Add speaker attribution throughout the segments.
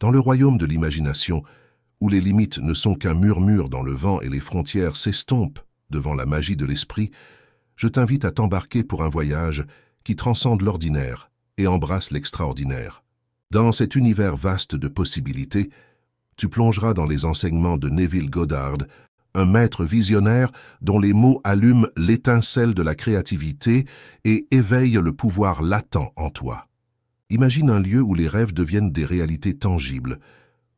Speaker 1: Dans le royaume de l'imagination, où les limites ne sont qu'un murmure dans le vent et les frontières s'estompent devant la magie de l'esprit, je t'invite à t'embarquer pour un voyage qui transcende l'ordinaire et embrasse l'extraordinaire. Dans cet univers vaste de possibilités, tu plongeras dans les enseignements de Neville Goddard, un maître visionnaire dont les mots allument l'étincelle de la créativité et éveillent le pouvoir latent en toi. Imagine un lieu où les rêves deviennent des réalités tangibles,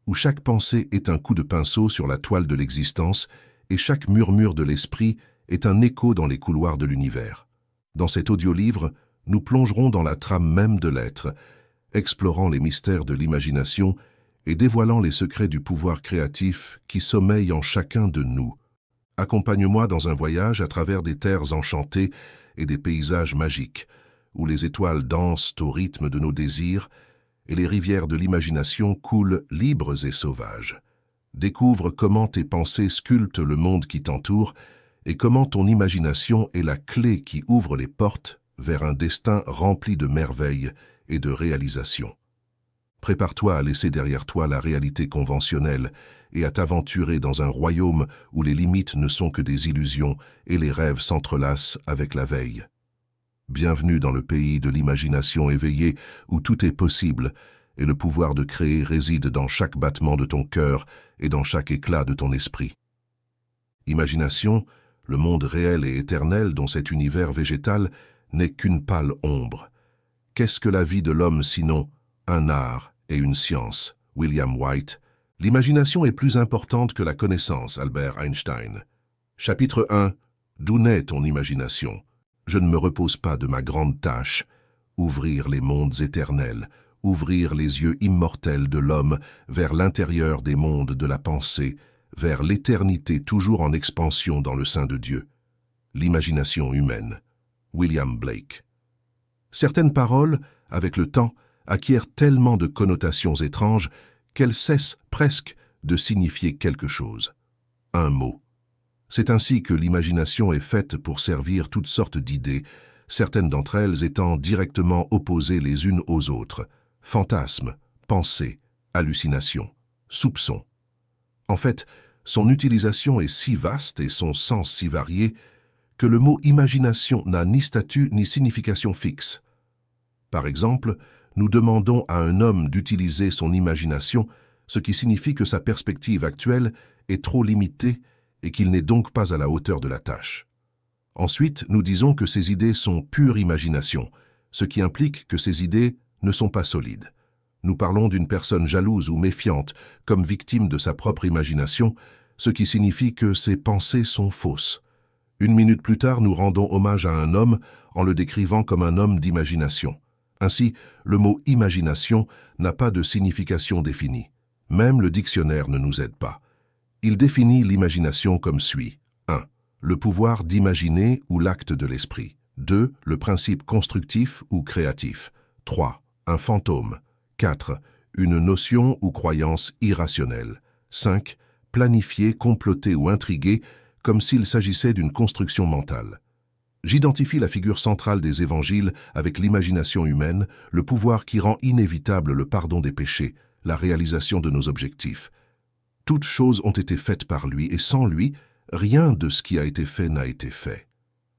Speaker 1: où chaque pensée est un coup de pinceau sur la toile de l'existence et chaque murmure de l'esprit est un écho dans les couloirs de l'univers. Dans cet audiolivre, nous plongerons dans la trame même de l'être, explorant les mystères de l'imagination et dévoilant les secrets du pouvoir créatif qui sommeille en chacun de nous. Accompagne-moi dans un voyage à travers des terres enchantées et des paysages magiques, où les étoiles dansent au rythme de nos désirs et les rivières de l'imagination coulent libres et sauvages. Découvre comment tes pensées sculptent le monde qui t'entoure et comment ton imagination est la clé qui ouvre les portes vers un destin rempli de merveilles et de réalisations. Prépare-toi à laisser derrière toi la réalité conventionnelle et à t'aventurer dans un royaume où les limites ne sont que des illusions et les rêves s'entrelacent avec la veille. Bienvenue dans le pays de l'imagination éveillée où tout est possible et le pouvoir de créer réside dans chaque battement de ton cœur et dans chaque éclat de ton esprit. Imagination, le monde réel et éternel dont cet univers végétal n'est qu'une pâle ombre. Qu'est-ce que la vie de l'homme sinon un art et une science? William White. L'imagination est plus importante que la connaissance, Albert Einstein. Chapitre 1. D'où naît ton imagination? Je ne me repose pas de ma grande tâche. Ouvrir les mondes éternels, ouvrir les yeux immortels de l'homme vers l'intérieur des mondes de la pensée, vers l'éternité toujours en expansion dans le sein de Dieu. L'imagination humaine. William Blake. Certaines paroles, avec le temps, acquièrent tellement de connotations étranges qu'elles cessent presque de signifier quelque chose. Un mot. C'est ainsi que l'imagination est faite pour servir toutes sortes d'idées, certaines d'entre elles étant directement opposées les unes aux autres. Fantasmes, pensées, hallucinations, soupçons. En fait, son utilisation est si vaste et son sens si varié que le mot imagination n'a ni statut ni signification fixe. Par exemple, nous demandons à un homme d'utiliser son imagination, ce qui signifie que sa perspective actuelle est trop limitée et qu'il n'est donc pas à la hauteur de la tâche. Ensuite, nous disons que ces idées sont pure imagination, ce qui implique que ces idées ne sont pas solides. Nous parlons d'une personne jalouse ou méfiante comme victime de sa propre imagination, ce qui signifie que ses pensées sont fausses. Une minute plus tard, nous rendons hommage à un homme en le décrivant comme un homme d'imagination. Ainsi, le mot « imagination » n'a pas de signification définie. Même le dictionnaire ne nous aide pas. Il définit l'imagination comme suit. 1. Le pouvoir d'imaginer ou l'acte de l'esprit. 2. Le principe constructif ou créatif. 3. Un fantôme. 4. Une notion ou croyance irrationnelle. 5. Planifier, comploter ou intriguer comme s'il s'agissait d'une construction mentale. J'identifie la figure centrale des évangiles avec l'imagination humaine, le pouvoir qui rend inévitable le pardon des péchés, la réalisation de nos objectifs. Toutes choses ont été faites par lui, et sans lui, rien de ce qui a été fait n'a été fait.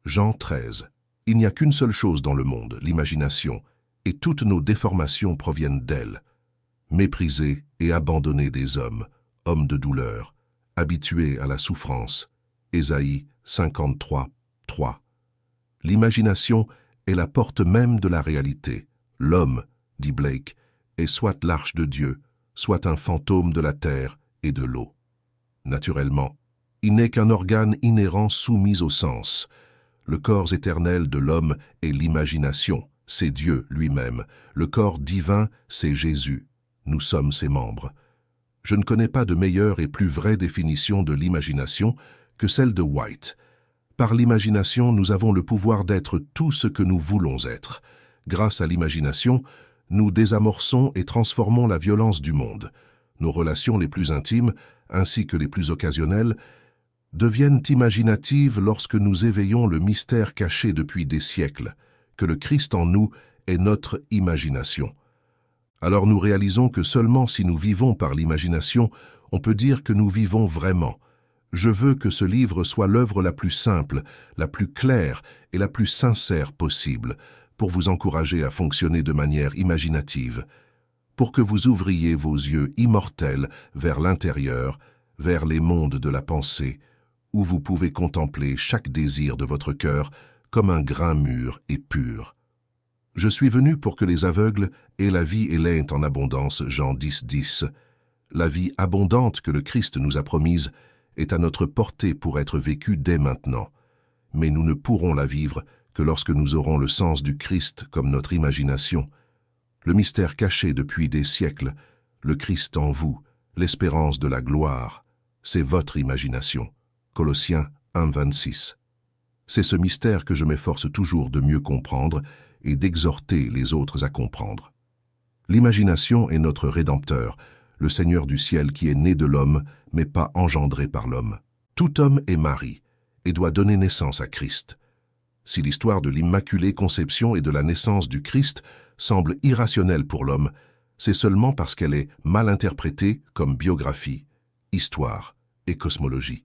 Speaker 1: Jean 13. Il n'y a qu'une seule chose dans le monde, l'imagination, et toutes nos déformations proviennent d'elle. Méprisés et abandonnés des hommes, hommes de douleur, habitués à la souffrance. Ésaïe 53, 3. L'imagination est la porte même de la réalité. L'homme, dit Blake, est soit l'arche de Dieu, soit un fantôme de la terre et de l'eau. Naturellement, il n'est qu'un organe inhérent soumis au sens. Le corps éternel de l'homme est l'imagination, c'est Dieu lui-même. Le corps divin, c'est Jésus. Nous sommes ses membres. Je ne connais pas de meilleure et plus vraie définition de l'imagination que celle de White. Par l'imagination, nous avons le pouvoir d'être tout ce que nous voulons être. Grâce à l'imagination, nous désamorçons et transformons la violence du monde. Nos relations les plus intimes, ainsi que les plus occasionnelles, deviennent imaginatives lorsque nous éveillons le mystère caché depuis des siècles, que le Christ en nous est notre imagination. Alors nous réalisons que seulement si nous vivons par l'imagination, on peut dire que nous vivons vraiment. Je veux que ce livre soit l'œuvre la plus simple, la plus claire et la plus sincère possible, pour vous encourager à fonctionner de manière imaginative, pour que vous ouvriez vos yeux immortels vers l'intérieur, vers les mondes de la pensée, où vous pouvez contempler chaque désir de votre cœur comme un grain mûr et pur. Je suis venu pour que les aveugles aient la vie et l'aient en abondance, Jean 10, 10. La vie abondante que le Christ nous a promise est à notre portée pour être vécue dès maintenant. Mais nous ne pourrons la vivre que lorsque nous aurons le sens du Christ comme notre imagination. Le mystère caché depuis des siècles, le Christ en vous, l'espérance de la gloire, c'est votre imagination. Colossiens 1, 26. C'est ce mystère que je m'efforce toujours de mieux comprendre et d'exhorter les autres à comprendre. L'imagination est notre Rédempteur, le Seigneur du ciel qui est né de l'homme, mais pas engendré par l'homme. Tout homme est mari et doit donner naissance à Christ. Si l'histoire de l'Immaculée Conception et de la naissance du Christ semble irrationnelle pour l'homme, c'est seulement parce qu'elle est mal interprétée comme biographie, histoire et cosmologie.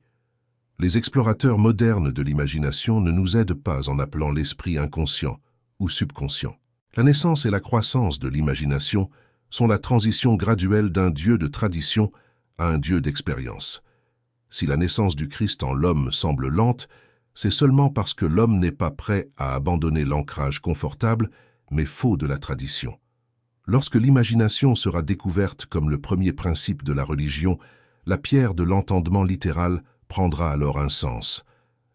Speaker 1: Les explorateurs modernes de l'imagination ne nous aident pas en appelant l'esprit inconscient ou subconscient. La naissance et la croissance de l'imagination sont la transition graduelle d'un Dieu de tradition à un Dieu d'expérience. Si la naissance du Christ en l'homme semble lente, c'est seulement parce que l'homme n'est pas prêt à abandonner l'ancrage confortable, mais faux de la tradition. Lorsque l'imagination sera découverte comme le premier principe de la religion, la pierre de l'entendement littéral prendra alors un sens.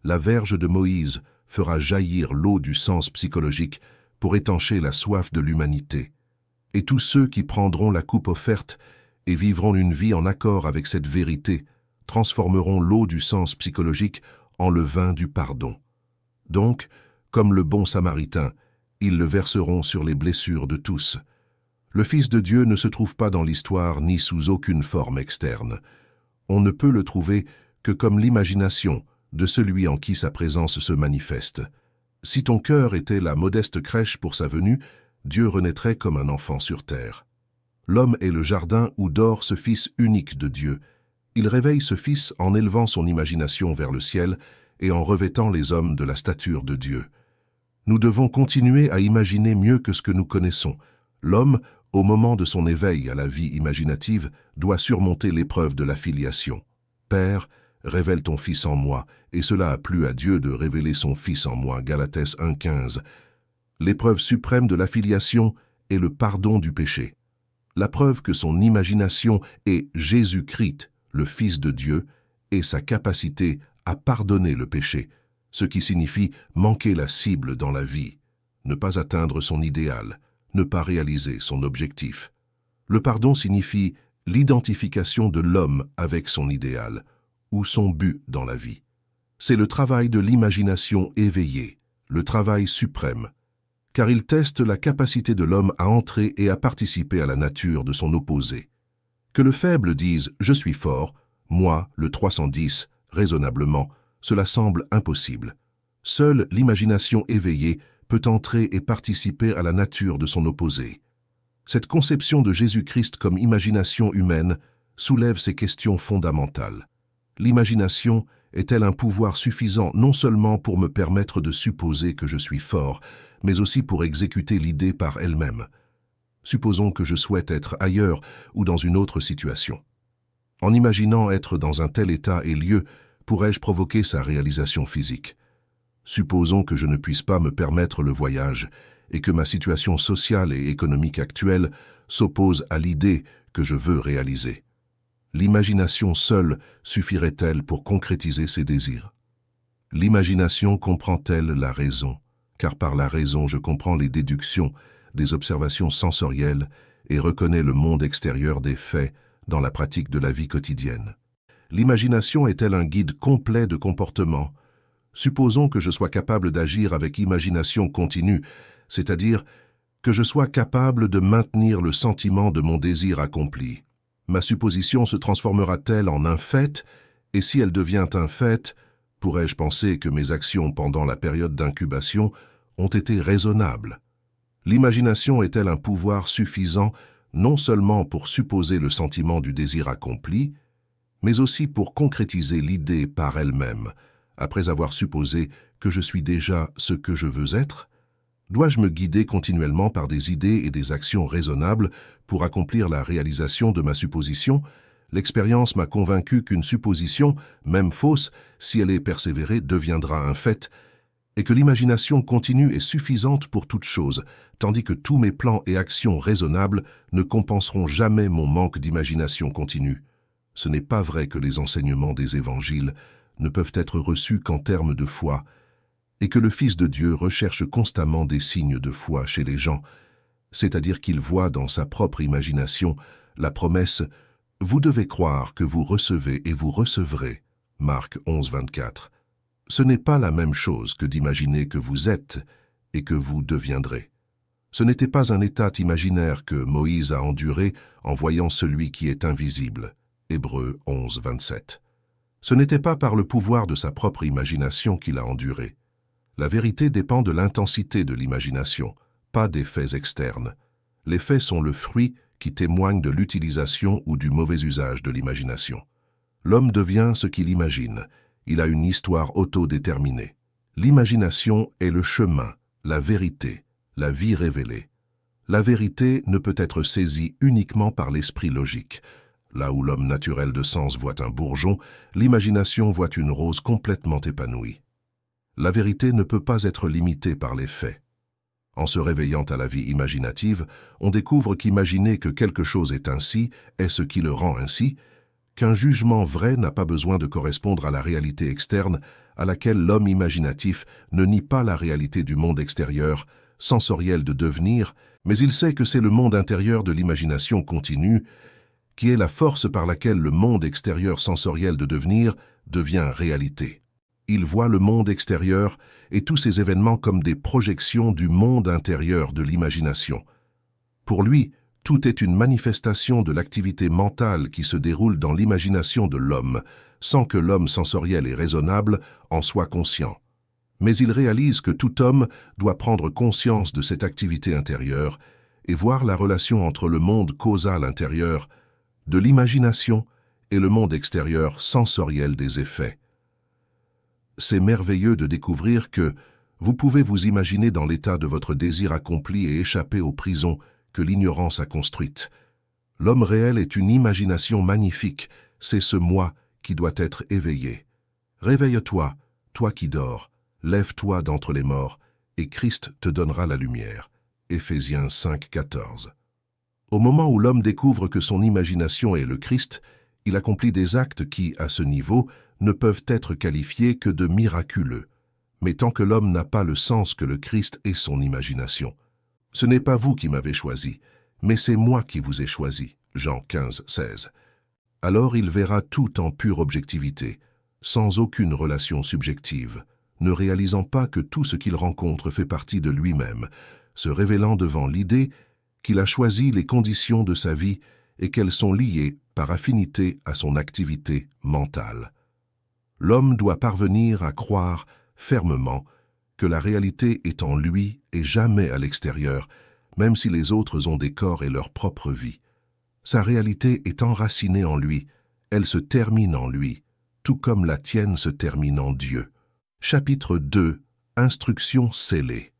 Speaker 1: La verge de Moïse fera jaillir l'eau du sens psychologique pour étancher la soif de l'humanité. Et tous ceux qui prendront la coupe offerte et vivront une vie en accord avec cette vérité transformeront l'eau du sens psychologique en le vin du pardon. Donc, comme le bon Samaritain, ils le verseront sur les blessures de tous. Le Fils de Dieu ne se trouve pas dans l'histoire ni sous aucune forme externe. On ne peut le trouver que comme l'imagination de celui en qui sa présence se manifeste. Si ton cœur était la modeste crèche pour sa venue, Dieu renaîtrait comme un enfant sur terre. L'homme est le jardin où dort ce Fils unique de Dieu. Il réveille ce Fils en élevant son imagination vers le ciel et en revêtant les hommes de la stature de Dieu. Nous devons continuer à imaginer mieux que ce que nous connaissons. L'homme, au moment de son éveil à la vie imaginative, doit surmonter l'épreuve de la filiation. Père, révèle ton Fils en moi, et cela a plu à Dieu de révéler son Fils en moi. Galates 1,15. L'épreuve suprême de la filiation est le pardon du péché. La preuve que son imagination est Jésus-Christ, le Fils de Dieu, et sa capacité à pardonner le péché, ce qui signifie manquer la cible dans la vie, ne pas atteindre son idéal, ne pas réaliser son objectif. Le pardon signifie l'identification de l'homme avec son idéal, ou son but dans la vie. C'est le travail de l'imagination éveillée, le travail suprême, car il teste la capacité de l'homme à entrer et à participer à la nature de son opposé. Que le faible dise « je suis fort », moi, le 310, raisonnablement, cela semble impossible. Seule l'imagination éveillée peut entrer et participer à la nature de son opposé. Cette conception de Jésus-Christ comme imagination humaine soulève ces questions fondamentales. L'imagination est-elle un pouvoir suffisant non seulement pour me permettre de supposer que je suis fort, mais aussi pour exécuter l'idée par elle-même? Supposons que je souhaite être ailleurs ou dans une autre situation. En imaginant être dans un tel état et lieu, pourrais-je provoquer sa réalisation physique? Supposons que je ne puisse pas me permettre le voyage et que ma situation sociale et économique actuelle s'oppose à l'idée que je veux réaliser. L'imagination seule suffirait-elle pour concrétiser ces désirs? L'imagination comprend-elle la raison? Car par la raison je comprends les déductions, des observations sensorielles et reconnais le monde extérieur des faits dans la pratique de la vie quotidienne. L'imagination est-elle un guide complet de comportement? Supposons que je sois capable d'agir avec imagination continue, c'est-à-dire que je sois capable de maintenir le sentiment de mon désir accompli. Ma supposition se transformera-t-elle en un fait? Et si elle devient un fait, pourrais-je penser que mes actions pendant la période d'incubation ont été raisonnables? L'imagination est-elle un pouvoir suffisant non seulement pour supposer le sentiment du désir accompli, mais aussi pour concrétiser l'idée par elle-même, après avoir supposé que je suis déjà ce que je veux être? Dois-je me guider continuellement par des idées et des actions raisonnables pour accomplir la réalisation de ma supposition? L'expérience m'a convaincu qu'une supposition, même fausse, si elle est persévérée, deviendra un fait, et que l'imagination continue est suffisante pour toute chose, tandis que tous mes plans et actions raisonnables ne compenseront jamais mon manque d'imagination continue. Ce n'est pas vrai que les enseignements des évangiles ne peuvent être reçus qu'en termes de foi, et que le Fils de Dieu recherche constamment des signes de foi chez les gens, c'est-à-dire qu'il voit dans sa propre imagination la promesse « Vous devez croire que vous recevez et vous recevrez » Marc 11, 24. Ce n'est pas la même chose que d'imaginer que vous êtes et que vous deviendrez. Ce n'était pas un état imaginaire que Moïse a enduré en voyant celui qui est invisible. Hébreux 11, 27. Ce n'était pas par le pouvoir de sa propre imagination qu'il a enduré. La vérité dépend de l'intensité de l'imagination, pas des faits externes. Les faits sont le fruit qui témoigne de l'utilisation ou du mauvais usage de l'imagination. L'homme devient ce qu'il imagine. Il a une histoire autodéterminée. L'imagination est le chemin, la vérité, la vie révélée. La vérité ne peut être saisie uniquement par l'esprit logique. Là où l'homme naturel de sens voit un bourgeon, l'imagination voit une rose complètement épanouie. La vérité ne peut pas être limitée par les faits. En se réveillant à la vie imaginative, on découvre qu'imaginer que quelque chose est ainsi est ce qui le rend ainsi, qu'un jugement vrai n'a pas besoin de correspondre à la réalité externe, à laquelle l'homme imaginatif ne nie pas la réalité du monde extérieur, sensoriel de devenir, mais il sait que c'est le monde intérieur de l'imagination continue, qui est la force par laquelle le monde extérieur sensoriel de devenir devient réalité. Il voit le monde extérieur et tous ces événements comme des projections du monde intérieur de l'imagination. Pour lui, tout est une manifestation de l'activité mentale qui se déroule dans l'imagination de l'homme, sans que l'homme sensoriel et raisonnable en soit conscient. Mais il réalise que tout homme doit prendre conscience de cette activité intérieure et voir la relation entre le monde causal intérieur, de l'imagination et le monde extérieur sensoriel des effets. C'est merveilleux de découvrir que vous pouvez vous imaginer dans l'état de votre désir accompli et échapper aux prisons que l'ignorance a construites. L'homme réel est une imagination magnifique, c'est ce moi qui doit être éveillé. Réveille-toi, toi qui dors, lève-toi d'entre les morts, et Christ te donnera la lumière. Éphésiens 5, 14. Au moment où l'homme découvre que son imagination est le Christ, il accomplit des actes qui, à ce niveau, ne peuvent être qualifiés que de miraculeux. Mais tant que l'homme n'a pas le sens que le Christ est son imagination. Ce n'est pas vous qui m'avez choisi, mais c'est moi qui vous ai choisi. Jean 15, 16. Alors il verra tout en pure objectivité, sans aucune relation subjective, ne réalisant pas que tout ce qu'il rencontre fait partie de lui-même, se révélant devant l'idée qu'il a choisi les conditions de sa vie et qu'elles sont liées par affinité à son activité mentale. L'homme doit parvenir à croire fermement que la réalité est en lui et jamais à l'extérieur, même si les autres ont des corps et leur propre vie. Sa réalité est enracinée en lui, elle se termine en lui, tout comme la tienne se termine en Dieu. Chapitre 2. Instruction scellée.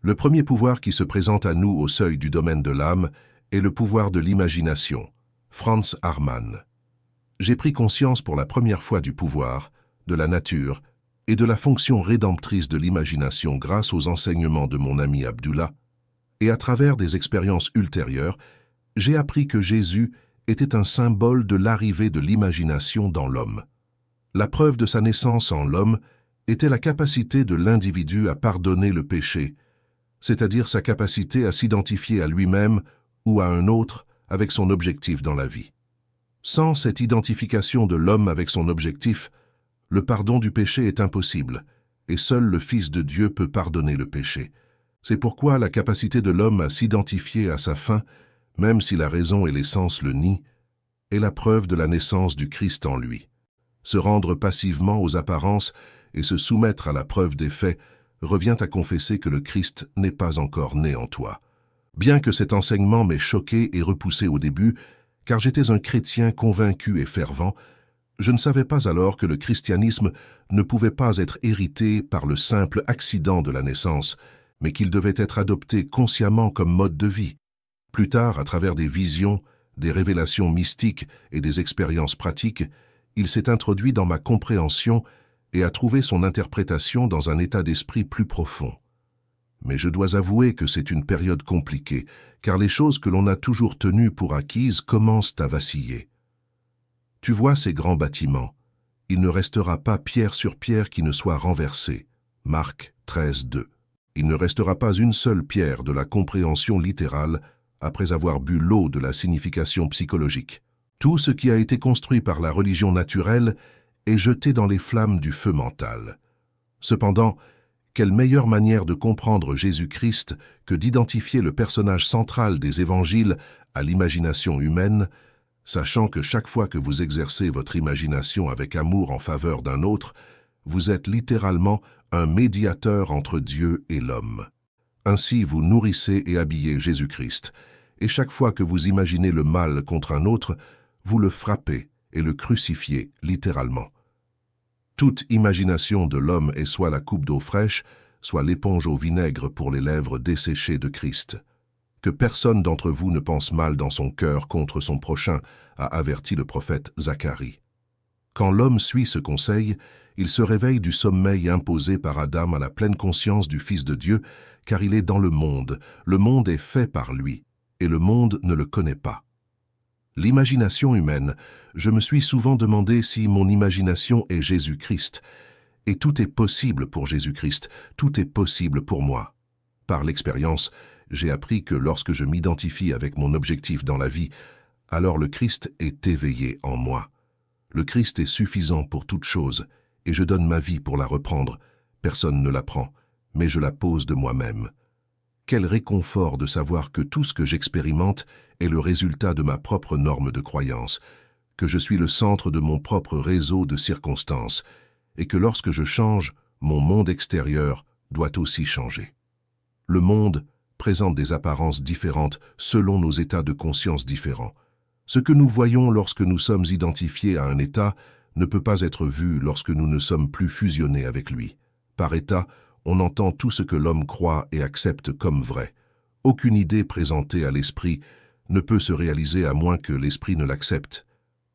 Speaker 1: Le premier pouvoir qui se présente à nous au seuil du domaine de l'âme est le pouvoir de l'imagination. Franz Hartmann. J'ai pris conscience pour la première fois du pouvoir, de la nature et de la fonction rédemptrice de l'imagination grâce aux enseignements de mon ami Abdullah, et à travers des expériences ultérieures, j'ai appris que Jésus était un symbole de l'arrivée de l'imagination dans l'homme. La preuve de sa naissance en l'homme était la capacité de l'individu à pardonner le péché, c'est-à-dire sa capacité à s'identifier à lui-même ou à un autre avec son objectif dans la vie. Sans cette identification de l'homme avec son objectif, le pardon du péché est impossible, et seul le Fils de Dieu peut pardonner le péché. C'est pourquoi la capacité de l'homme à s'identifier à sa fin, même si la raison et les sens le nient, est la preuve de la naissance du Christ en lui. Se rendre passivement aux apparences et se soumettre à la preuve des faits revient à confesser que le Christ n'est pas encore né en toi. Bien que cet enseignement m'ait choqué et repoussé au début, car j'étais un chrétien convaincu et fervent, je ne savais pas alors que le christianisme ne pouvait pas être hérité par le simple accident de la naissance, mais qu'il devait être adopté consciemment comme mode de vie. Plus tard, à travers des visions, des révélations mystiques et des expériences pratiques, il s'est introduit dans ma compréhension et a trouvé son interprétation dans un état d'esprit plus profond. Mais je dois avouer que c'est une période compliquée, car les choses que l'on a toujours tenues pour acquises commencent à vaciller. Tu vois ces grands bâtiments, il ne restera pas pierre sur pierre qui ne soit renversée. Marc 13, 2. Il ne restera pas une seule pierre de la compréhension littérale après avoir bu l'eau de la signification psychologique. Tout ce qui a été construit par la religion naturelle est jeté dans les flammes du feu mental. Cependant, quelle meilleure manière de comprendre Jésus-Christ que d'identifier le personnage central des évangiles à l'imagination humaine, sachant que chaque fois que vous exercez votre imagination avec amour en faveur d'un autre, vous êtes littéralement un médiateur entre Dieu et l'homme. Ainsi vous nourrissez et habillez Jésus-Christ, et chaque fois que vous imaginez le mal contre un autre, vous le frappez et le crucifiez littéralement. Toute imagination de l'homme est soit la coupe d'eau fraîche, soit l'éponge au vinaigre pour les lèvres desséchées de Christ. Que personne d'entre vous ne pense mal dans son cœur contre son prochain, a averti le prophète Zacharie. Quand l'homme suit ce conseil, il se réveille du sommeil imposé par Adam à la pleine conscience du Fils de Dieu, car il est dans le monde est fait par lui, et le monde ne le connaît pas. L'imagination humaine, je me suis souvent demandé si mon imagination est Jésus-Christ, et tout est possible pour Jésus-Christ, tout est possible pour moi. Par l'expérience, j'ai appris que lorsque je m'identifie avec mon objectif dans la vie, alors le Christ est éveillé en moi. Le Christ est suffisant pour toute chose, et je donne ma vie pour la reprendre. Personne ne la prend, mais je la pose de moi-même. Quel réconfort de savoir que tout ce que j'expérimente est le résultat de ma propre norme de croyance, que je suis le centre de mon propre réseau de circonstances, et que lorsque je change, mon monde extérieur doit aussi changer. Le monde présente des apparences différentes selon nos états de conscience différents. Ce que nous voyons lorsque nous sommes identifiés à un état ne peut pas être vu lorsque nous ne sommes plus fusionnés avec lui. Par état, on entend tout ce que l'homme croit et accepte comme vrai. Aucune idée présentée à l'esprit ne peut se réaliser à moins que l'esprit ne l'accepte.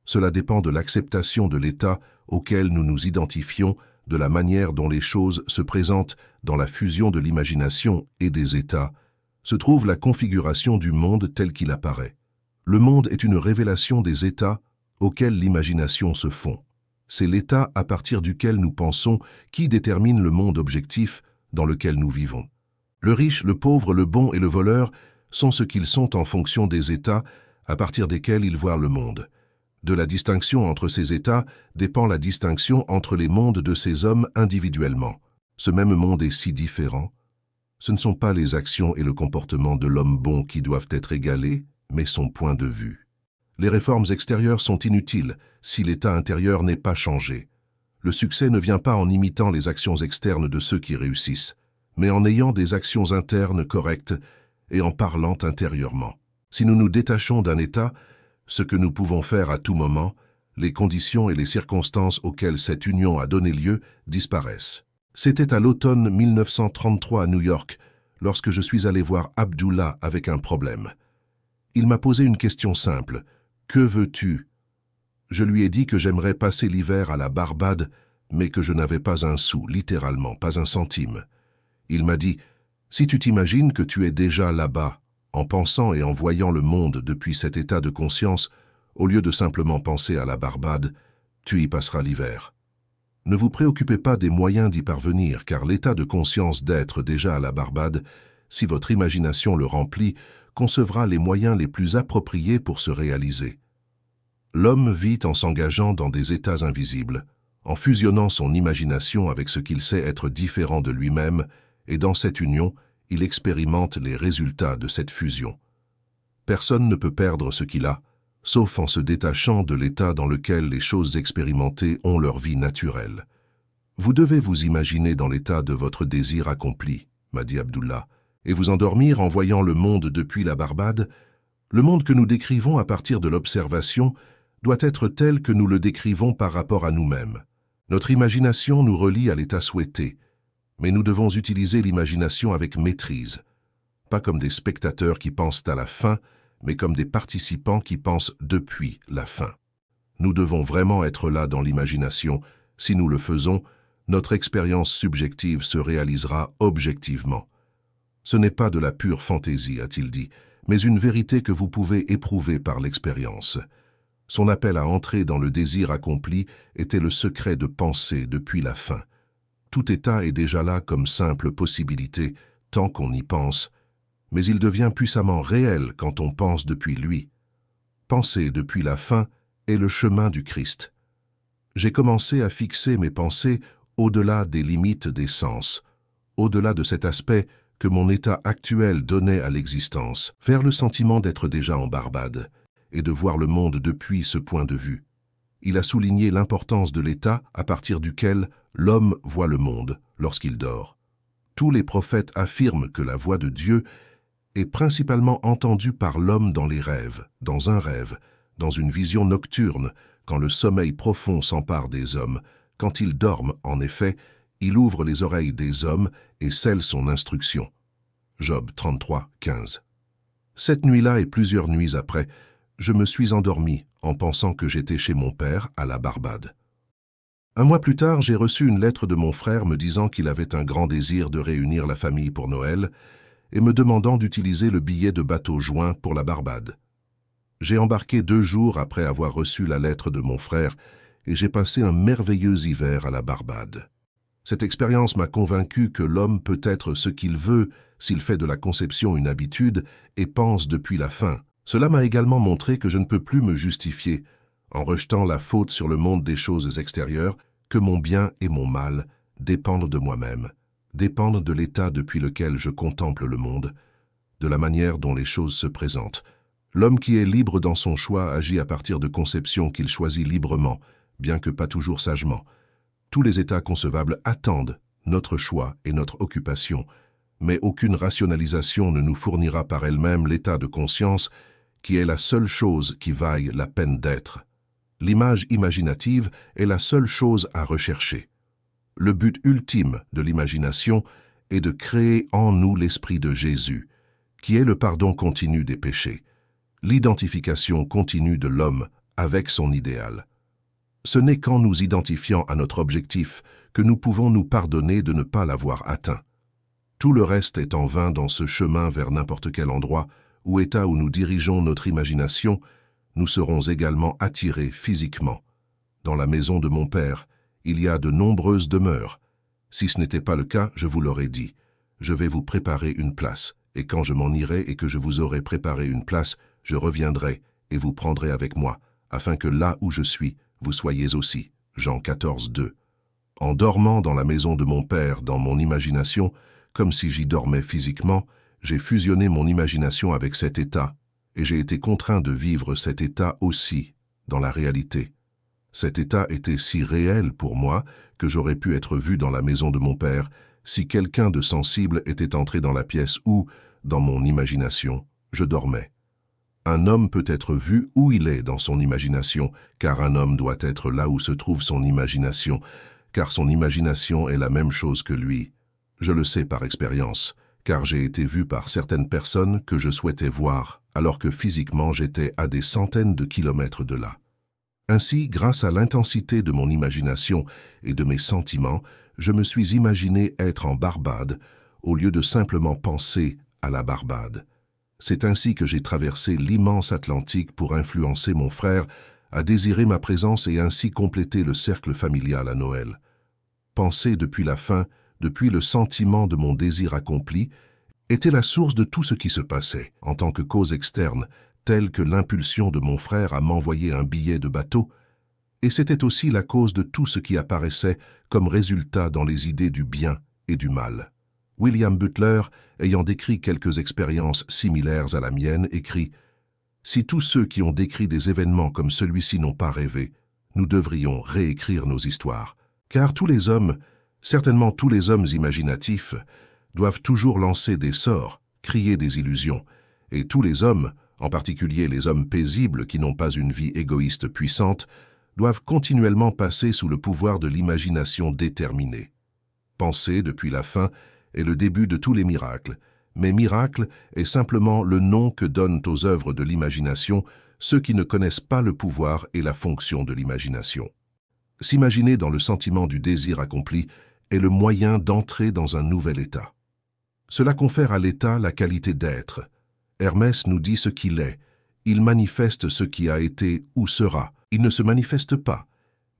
Speaker 1: Cela dépend de l'acceptation de l'état auquel nous nous identifions, de la manière dont les choses se présentent dans la fusion de l'imagination et des états, se trouve la configuration du monde tel qu'il apparaît. Le monde est une révélation des états auxquels l'imagination se fond. C'est l'état à partir duquel nous pensons qui détermine le monde objectif dans lequel nous vivons. Le riche, le pauvre, le bon et le voleur sont ce qu'ils sont en fonction des états à partir desquels ils voient le monde. De la distinction entre ces états dépend la distinction entre les mondes de ces hommes individuellement. Ce même monde est si différent. Ce ne sont pas les actions et le comportement de l'homme bon qui doivent être égalés, mais son point de vue. Les réformes extérieures sont inutiles si l'état intérieur n'est pas changé. Le succès ne vient pas en imitant les actions externes de ceux qui réussissent, mais en ayant des actions internes correctes et en parlant intérieurement. Si nous nous détachons d'un état, ce que nous pouvons faire à tout moment, les conditions et les circonstances auxquelles cette union a donné lieu disparaissent. C'était à l'automne 1933 à New York, lorsque je suis allé voir Abdullah avec un problème. Il m'a posé une question simple. « Que veux-tu » Je lui ai dit que j'aimerais passer l'hiver à la Barbade, mais que je n'avais pas un sou, littéralement, pas un centime. Il m'a dit « Si tu t'imagines que tu es déjà là-bas, en pensant et en voyant le monde depuis cet état de conscience, au lieu de simplement penser à la Barbade, tu y passeras l'hiver. Ne vous préoccupez pas des moyens d'y parvenir, car l'état de conscience d'être déjà à la Barbade, si votre imagination le remplit, concevra les moyens les plus appropriés pour se réaliser. L'homme vit en s'engageant dans des états invisibles, en fusionnant son imagination avec ce qu'il sait être différent de lui-même, et dans cette union, il expérimente les résultats de cette fusion. Personne ne peut perdre ce qu'il a, sauf en se détachant de l'état dans lequel les choses expérimentées ont leur vie naturelle. Vous devez vous imaginer dans l'état de votre désir accompli, m'a dit Abdullah, et vous endormir en voyant le monde depuis la Barbade, le monde que nous décrivons à partir de l'observation doit être tel que nous le décrivons par rapport à nous-mêmes. Notre imagination nous relie à l'état souhaité, mais nous devons utiliser l'imagination avec maîtrise, pas comme des spectateurs qui pensent à la fin, mais comme des participants qui pensent depuis la fin. Nous devons vraiment être là dans l'imagination. Si nous le faisons, notre expérience subjective se réalisera objectivement. Ce n'est pas de la pure fantaisie, a-t-il dit, mais une vérité que vous pouvez éprouver par l'expérience. Son appel à entrer dans le désir accompli était le secret de penser depuis la fin. Tout état est déjà là comme simple possibilité, tant qu'on y pense, mais il devient puissamment réel quand on pense depuis lui. Penser depuis la fin est le chemin du Christ. J'ai commencé à fixer mes pensées au-delà des limites des sens, au-delà de cet aspect que mon état actuel donnait à l'existence, vers le sentiment d'être déjà en Barbade, et de voir le monde depuis ce point de vue. Il a souligné l'importance de l'état à partir duquel l'homme voit le monde lorsqu'il dort. Tous les prophètes affirment que la voix de Dieu est principalement entendue par l'homme dans les rêves, dans un rêve, dans une vision nocturne, quand le sommeil profond s'empare des hommes. Quand ils dorment, en effet, il ouvre les oreilles des hommes et scelle son instruction. Job 33, 15. Cette nuit-là et plusieurs nuits après, je me suis endormi en pensant que j'étais chez mon père à la Barbade. Un mois plus tard, j'ai reçu une lettre de mon frère me disant qu'il avait un grand désir de réunir la famille pour Noël et me demandant d'utiliser le billet de bateau joint pour la Barbade. J'ai embarqué 2 jours après avoir reçu la lettre de mon frère et j'ai passé un merveilleux hiver à la Barbade. Cette expérience m'a convaincu que l'homme peut être ce qu'il veut s'il fait de la conception une habitude et pense depuis la fin. Cela m'a également montré que je ne peux plus me justifier, en rejetant la faute sur le monde des choses extérieures, que mon bien et mon mal dépendent de moi-même, dépendent de l'état depuis lequel je contemple le monde, de la manière dont les choses se présentent. L'homme qui est libre dans son choix agit à partir de conceptions qu'il choisit librement, bien que pas toujours sagement. Tous les états concevables attendent notre choix et notre occupation, mais aucune rationalisation ne nous fournira par elle-même l'état de conscience qui est la seule chose qui vaille la peine d'être. L'image imaginative est la seule chose à rechercher. Le but ultime de l'imagination est de créer en nous l'esprit de Jésus, qui est le pardon continu des péchés, l'identification continue de l'homme avec son idéal. Ce n'est qu'en nous identifiant à notre objectif que nous pouvons nous pardonner de ne pas l'avoir atteint. Tout le reste est en vain dans ce chemin vers n'importe quel endroit ou état où nous dirigeons notre imagination, nous serons également attirés physiquement. Dans la maison de mon père, il y a de nombreuses demeures. Si ce n'était pas le cas, je vous l'aurais dit. Je vais vous préparer une place, et quand je m'en irai et que je vous aurai préparé une place, je reviendrai et vous prendrai avec moi, afin que là où je suis, vous soyez aussi. Jean 14, 2. En dormant dans la maison de mon père, dans mon imagination, comme si j'y dormais physiquement, j'ai fusionné mon imagination avec cet état, et j'ai été contraint de vivre cet état aussi, dans la réalité. Cet état était si réel pour moi que j'aurais pu être vu dans la maison de mon père si quelqu'un de sensible était entré dans la pièce où, dans mon imagination, je dormais. Un homme peut être vu où il est dans son imagination, car un homme doit être là où se trouve son imagination, car son imagination est la même chose que lui. Je le sais par expérience, car j'ai été vu par certaines personnes que je souhaitais voir, alors que physiquement j'étais à des centaines de kilomètres de là. Ainsi, grâce à l'intensité de mon imagination et de mes sentiments, je me suis imaginé être en Barbade, au lieu de simplement penser à la Barbade. C'est ainsi que j'ai traversé l'immense Atlantique pour influencer mon frère à désirer ma présence et ainsi compléter le cercle familial à Noël. Penser depuis la fin, depuis le sentiment de mon désir accompli, était la source de tout ce qui se passait, en tant que cause externe, telle que l'impulsion de mon frère à m'envoyer un billet de bateau, et c'était aussi la cause de tout ce qui apparaissait comme résultat dans les idées du bien et du mal. William Butler, ayant décrit quelques expériences similaires à la mienne, écrit « Si tous ceux qui ont décrit des événements comme celui-ci n'ont pas rêvé, nous devrions réécrire nos histoires. Car tous les hommes, certainement tous les hommes imaginatifs, doivent toujours lancer des sorts, crier des illusions, et tous les hommes, en particulier les hommes paisibles qui n'ont pas une vie égoïste puissante, doivent continuellement passer sous le pouvoir de l'imagination déterminée. Penser depuis la fin est le début de tous les miracles, mais miracle est simplement le nom que donnent aux œuvres de l'imagination ceux qui ne connaissent pas le pouvoir et la fonction de l'imagination. S'imaginer dans le sentiment du désir accompli est le moyen d'entrer dans un nouvel état. Cela confère à l'état la qualité d'être. Hermès nous dit ce qu'il est. Il manifeste ce qui a été ou sera. Il ne se manifeste pas.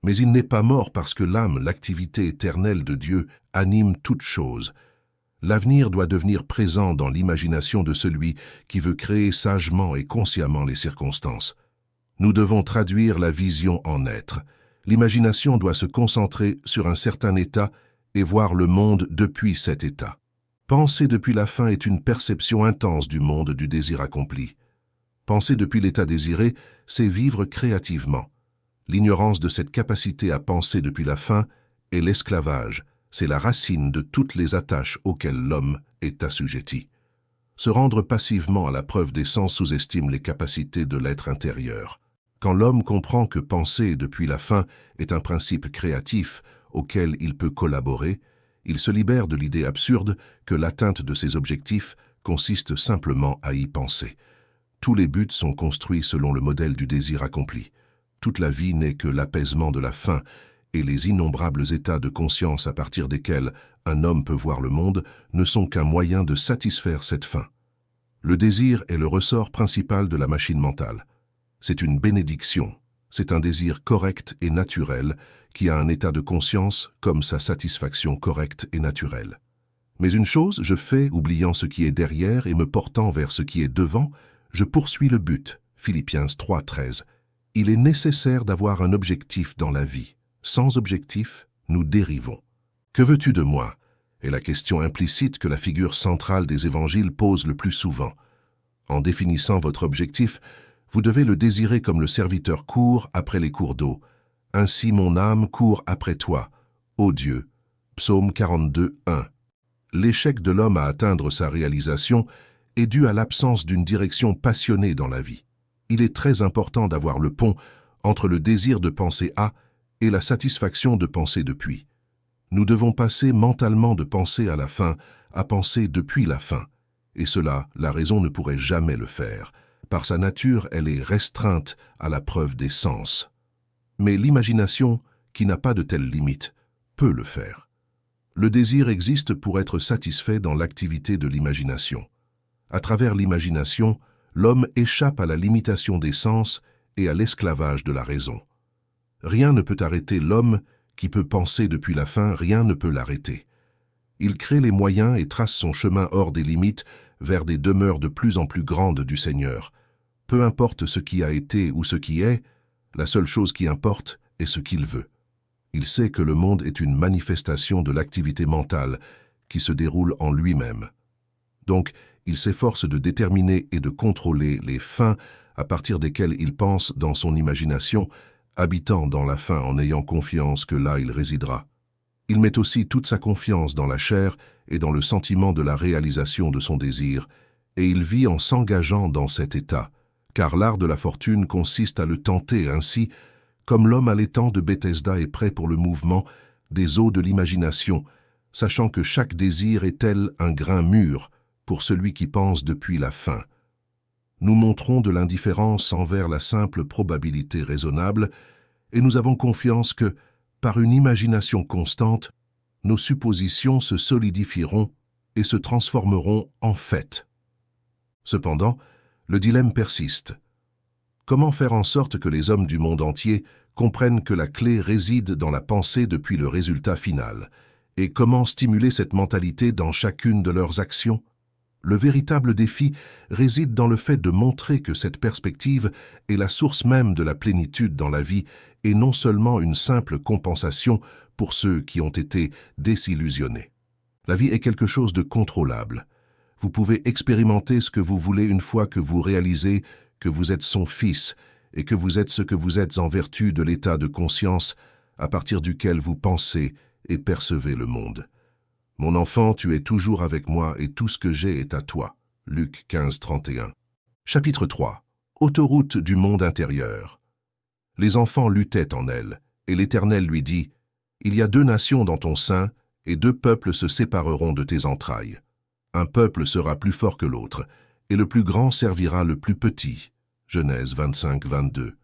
Speaker 1: Mais il n'est pas mort parce que l'âme, l'activité éternelle de Dieu, anime toute chose. L'avenir doit devenir présent dans l'imagination de celui qui veut créer sagement et consciemment les circonstances. Nous devons traduire la vision en être. L'imagination doit se concentrer sur un certain état et voir le monde depuis cet état. Penser depuis la fin est une perception intense du monde du désir accompli. Penser depuis l'état désiré, c'est vivre créativement. L'ignorance de cette capacité à penser depuis la fin est l'esclavage. C'est la racine de toutes les attaches auxquelles l'homme est assujetti. Se rendre passivement à la preuve des sens sous-estime les capacités de l'être intérieur. Quand l'homme comprend que penser depuis la fin est un principe créatif auquel il peut collaborer, il se libère de l'idée absurde que l'atteinte de ses objectifs consiste simplement à y penser. Tous les buts sont construits selon le modèle du désir accompli. Toute la vie n'est que l'apaisement de la fin, et les innombrables états de conscience à partir desquels un homme peut voir le monde ne sont qu'un moyen de satisfaire cette fin. Le désir est le ressort principal de la machine mentale. C'est une bénédiction, c'est un désir correct et naturel qui a un état de conscience comme sa satisfaction correcte et naturelle. Mais une chose je fais, oubliant ce qui est derrière et me portant vers ce qui est devant, je poursuis le but. Philippiens 3:13. Il est nécessaire d'avoir un objectif dans la vie. Sans objectif, nous dérivons. Que veux-tu de moi? Est la question implicite que la figure centrale des évangiles pose le plus souvent. En définissant votre objectif, vous devez le désirer comme le serviteur court après les cours d'eau. Ainsi mon âme court après toi, ô Dieu. Psaume 42:1. L'échec de l'homme à atteindre sa réalisation est dû à l'absence d'une direction passionnée dans la vie. Il est très important d'avoir le pont entre le désir de penser à et la satisfaction de penser depuis. Nous devons passer mentalement de penser à la fin à penser depuis la fin, et cela, la raison ne pourrait jamais le faire. Par sa nature, elle est restreinte à la preuve des sens. Mais l'imagination, qui n'a pas de telle limite, peut le faire. Le désir existe pour être satisfait dans l'activité de l'imagination. À travers l'imagination, l'homme échappe à la limitation des sens et à l'esclavage de la raison. Rien ne peut arrêter l'homme qui peut penser depuis la fin, rien ne peut l'arrêter. Il crée les moyens et trace son chemin hors des limites vers des demeures de plus en plus grandes du Seigneur. Peu importe ce qui a été ou ce qui est, la seule chose qui importe est ce qu'il veut. Il sait que le monde est une manifestation de l'activité mentale qui se déroule en lui-même. Donc, il s'efforce de déterminer et de contrôler les fins à partir desquelles il pense dans son imagination, habitant dans la fin en ayant confiance que là il résidera. Il met aussi toute sa confiance dans la chair et dans le sentiment de la réalisation de son désir, et il vit en s'engageant dans cet état, car l'art de la fortune consiste à le tenter ainsi, comme l'homme à l'étang de Bethesda est prêt pour le mouvement des eaux de l'imagination, sachant que chaque désir est tel un grain mûr pour celui qui pense depuis la fin. Nous montrons de l'indifférence envers la simple probabilité raisonnable, et nous avons confiance que, par une imagination constante, nos suppositions se solidifieront et se transformeront en faits. Cependant, le dilemme persiste. Comment faire en sorte que les hommes du monde entier comprennent que la clé réside dans la pensée depuis le résultat final, et comment stimuler cette mentalité dans chacune de leurs actions? Le véritable défi réside dans le fait de montrer que cette perspective est la source même de la plénitude dans la vie et non seulement une simple compensation pour ceux qui ont été désillusionnés. La vie est quelque chose de contrôlable. Vous pouvez expérimenter ce que vous voulez une fois que vous réalisez que vous êtes son fils et que vous êtes ce que vous êtes en vertu de l'état de conscience à partir duquel vous pensez et percevez le monde. Mon enfant, tu es toujours avec moi et tout ce que j'ai est à toi. Luc 15, 31. Chapitre 3. Autoroute du monde intérieur. Les enfants luttaient en elle, et l'Éternel lui dit, « Il y a 2 nations dans ton sein, et 2 peuples se sépareront de tes entrailles. Un peuple sera plus fort que l'autre, et le plus grand servira le plus petit. » Genèse 25, 22.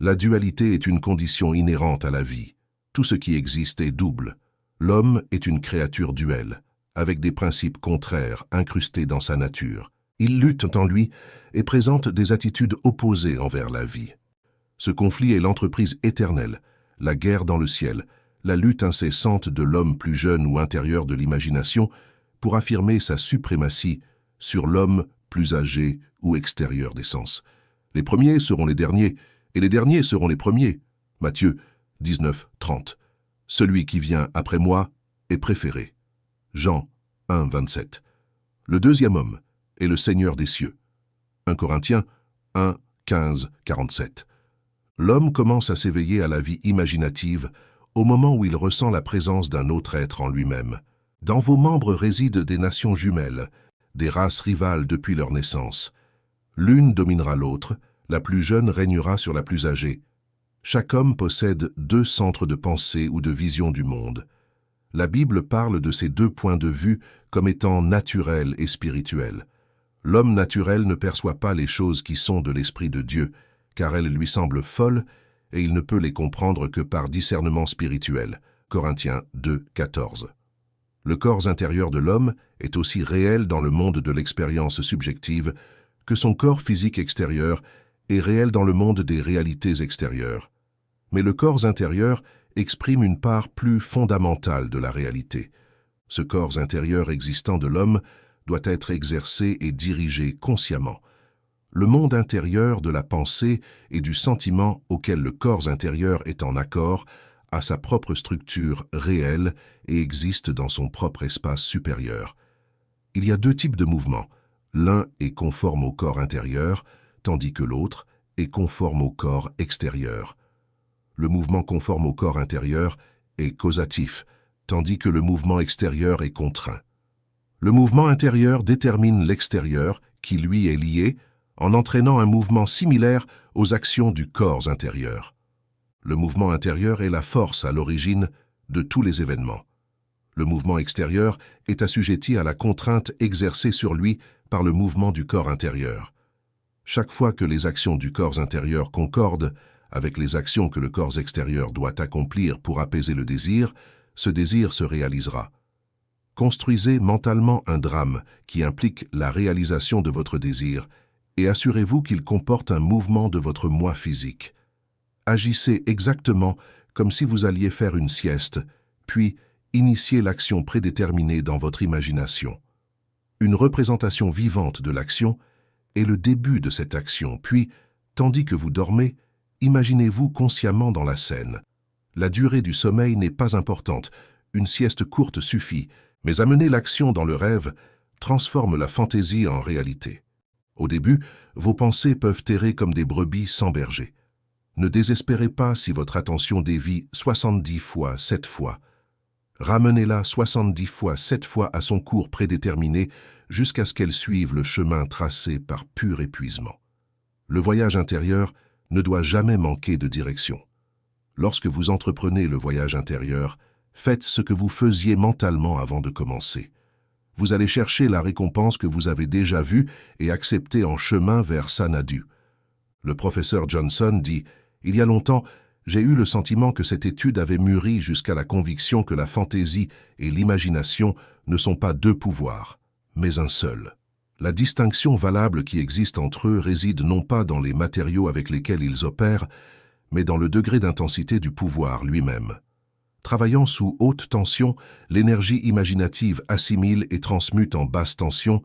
Speaker 1: La dualité est une condition inhérente à la vie. Tout ce qui existe est double. L'homme est une créature duelle, avec des principes contraires incrustés dans sa nature. Il lutte en lui et présente des attitudes opposées envers la vie. Ce conflit est l'entreprise éternelle, la guerre dans le ciel, la lutte incessante de l'homme plus jeune ou intérieur de l'imagination pour affirmer sa suprématie sur l'homme plus âgé ou extérieur des sens. Les premiers seront les derniers, et les derniers seront les premiers. Matthieu 19, 30. Celui qui vient après moi est préféré. Jean 1, 27. Le deuxième homme est le Seigneur des cieux. 1 Corinthiens 1, 15, 47. L'homme commence à s'éveiller à la vie imaginative au moment où il ressent la présence d'un autre être en lui-même. Dans vos membres résident des nations jumelles, des races rivales depuis leur naissance. L'une dominera l'autre, la plus jeune régnera sur la plus âgée. Chaque homme possède 2 centres de pensée ou de vision du monde. La Bible parle de ces 2 points de vue comme étant naturels et spirituels. L'homme naturel ne perçoit pas les choses qui sont de l'Esprit de Dieu, car elles lui semblent folles, et il ne peut les comprendre que par discernement spirituel. Corinthiens 2, 14. Le corps intérieur de l'homme est aussi réel dans le monde de l'expérience subjective que son corps physique extérieur est réel dans le monde des réalités extérieures. Mais le corps intérieur exprime une part plus fondamentale de la réalité. Ce corps intérieur existant de l'homme doit être exercé et dirigé consciemment. Le monde intérieur de la pensée et du sentiment auquel le corps intérieur est en accord a sa propre structure réelle et existe dans son propre espace supérieur. Il y a 2 types de mouvements. L'un est conforme au corps intérieur, tandis que l'autre est conforme au corps extérieur. Le mouvement conforme au corps intérieur est causatif, tandis que le mouvement extérieur est contraint. Le mouvement intérieur détermine l'extérieur, qui lui est lié, en entraînant un mouvement similaire aux actions du corps intérieur. Le mouvement intérieur est la force à l'origine de tous les événements. Le mouvement extérieur est assujetti à la contrainte exercée sur lui par le mouvement du corps intérieur. Chaque fois que les actions du corps intérieur concordent avec les actions que le corps extérieur doit accomplir pour apaiser le désir, ce désir se réalisera. Construisez mentalement un drame qui implique la réalisation de votre désir et assurez-vous qu'il comporte un mouvement de votre moi physique. Agissez exactement comme si vous alliez faire une sieste, puis initiez l'action prédéterminée dans votre imagination. Une représentation vivante de l'action est le début de cette action, puis, tandis que vous dormez, imaginez-vous consciemment dans la scène. La durée du sommeil n'est pas importante, une sieste courte suffit, mais amener l'action dans le rêve transforme la fantaisie en réalité. Au début, vos pensées peuvent errer comme des brebis sans berger. Ne désespérez pas si votre attention dévie 70 fois, 7 fois. Ramenez-la 70 fois, 7 fois à son cours prédéterminé jusqu'à ce qu'elle suive le chemin tracé par pur épuisement. Le voyage intérieur ne doit jamais manquer de direction. Lorsque vous entreprenez le voyage intérieur, faites ce que vous faisiez mentalement avant de commencer. Vous allez chercher la récompense que vous avez déjà vue et acceptée en chemin vers Sanadu. Le professeur Johnson dit « Il y a longtemps, j'ai eu le sentiment que cette étude avait mûri jusqu'à la conviction que la fantaisie et l'imagination ne sont pas 2 pouvoirs, mais un seul. La distinction valable qui existe entre eux réside non pas dans les matériaux avec lesquels ils opèrent, mais dans le degré d'intensité du pouvoir lui-même. Travaillant sous haute tension, l'énergie imaginative assimile et transmute en basse tension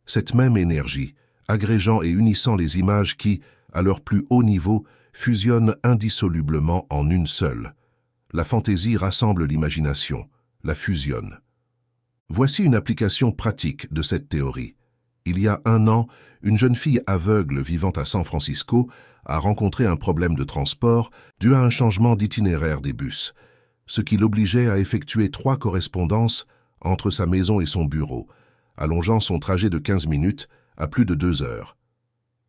Speaker 1: cette même énergie, agrégeant et unissant les images qui, à leur plus haut niveau, fusionnent indissolublement en une seule. La fantaisie rassemble l'imagination, la fusionne. Voici une application pratique de cette théorie. Il y a 1 an, une jeune fille aveugle vivant à San Francisco a rencontré un problème de transport dû à un changement d'itinéraire des bus, ce qui l'obligeait à effectuer 3 correspondances entre sa maison et son bureau, allongeant son trajet de 15 minutes à plus de 2 heures.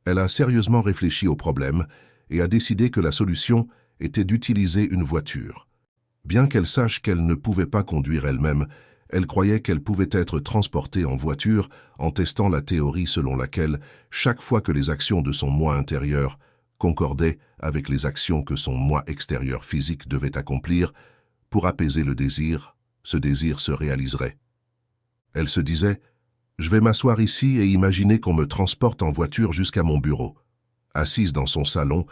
Speaker 1: Elle a sérieusement réfléchi au problème et a décidé que la solution était d'utiliser une voiture. Bien qu'elle sache qu'elle ne pouvait pas conduire elle-même, elle croyait qu'elle pouvait être transportée en voiture en testant la théorie selon laquelle, chaque fois que les actions de son moi intérieur concordaient avec les actions que son moi extérieur physique devait accomplir, pour apaiser le désir, ce désir se réaliserait. Elle se disait « Je vais m'asseoir ici et imaginer qu'on me transporte en voiture jusqu'à mon bureau ». Assise dans son salon,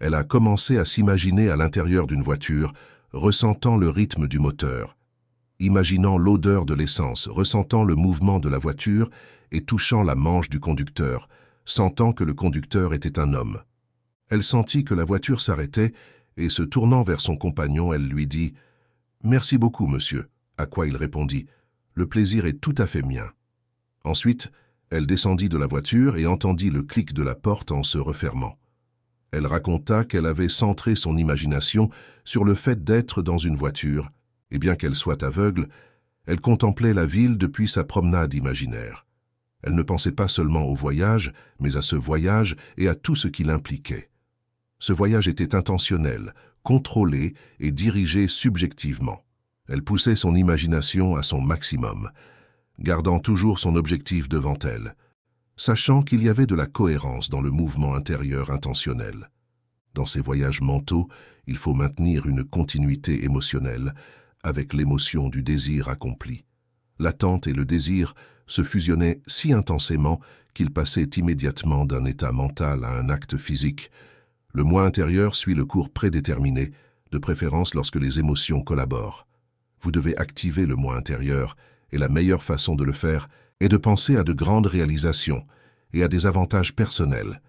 Speaker 1: elle a commencé à s'imaginer à l'intérieur d'une voiture, ressentant le rythme du moteur, imaginant l'odeur de l'essence, ressentant le mouvement de la voiture et touchant la manche du conducteur, sentant que le conducteur était un homme. Elle sentit que la voiture s'arrêtait et, se tournant vers son compagnon, elle lui dit « Merci beaucoup, monsieur », à quoi il répondit « Le plaisir est tout à fait mien ». Ensuite, elle descendit de la voiture et entendit le clic de la porte en se refermant. Elle raconta qu'elle avait centré son imagination sur le fait d'être dans une voiture, et bien qu'elle soit aveugle, elle contemplait la ville depuis sa promenade imaginaire. Elle ne pensait pas seulement au voyage, mais à ce voyage et à tout ce qu'il impliquait. Ce voyage était intentionnel, contrôlé et dirigé subjectivement. Elle poussait son imagination à son maximum, gardant toujours son objectif devant elle, sachant qu'il y avait de la cohérence dans le mouvement intérieur intentionnel. Dans ces voyages mentaux, il faut maintenir une continuité émotionnelle avec l'émotion du désir accompli. L'attente et le désir se fusionnaient si intensément qu'ils passaient immédiatement d'un état mental à un acte physique. Le moi intérieur suit le cours prédéterminé, de préférence lorsque les émotions collaborent. Vous devez activer le moi intérieur, et la meilleure façon de le faire est de penser à de grandes réalisations et à des avantages personnels.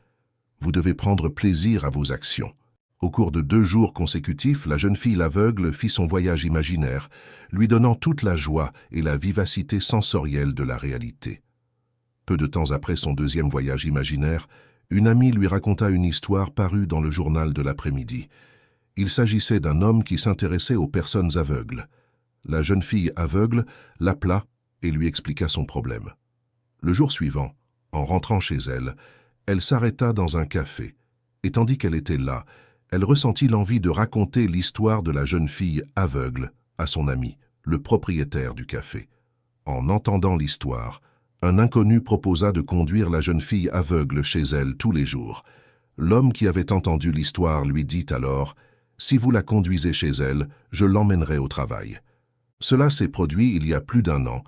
Speaker 1: Vous devez prendre plaisir à vos actions. Au cours de 2 jours consécutifs, la jeune fille aveugle fit son voyage imaginaire, lui donnant toute la joie et la vivacité sensorielle de la réalité. Peu de temps après son 2e voyage imaginaire, une amie lui raconta une histoire parue dans le journal de l'après-midi. Il s'agissait d'un homme qui s'intéressait aux personnes aveugles. La jeune fille aveugle l'appela et lui expliqua son problème. Le jour suivant, en rentrant chez elle, elle s'arrêta dans un café, et tandis qu'elle était là, elle ressentit l'envie de raconter l'histoire de la jeune fille aveugle à son ami, le propriétaire du café. En entendant l'histoire, un inconnu proposa de conduire la jeune fille aveugle chez elle tous les jours. L'homme qui avait entendu l'histoire lui dit alors « Si vous la conduisez chez elle, je l'emmènerai au travail ». Cela s'est produit il y a plus d'1 an,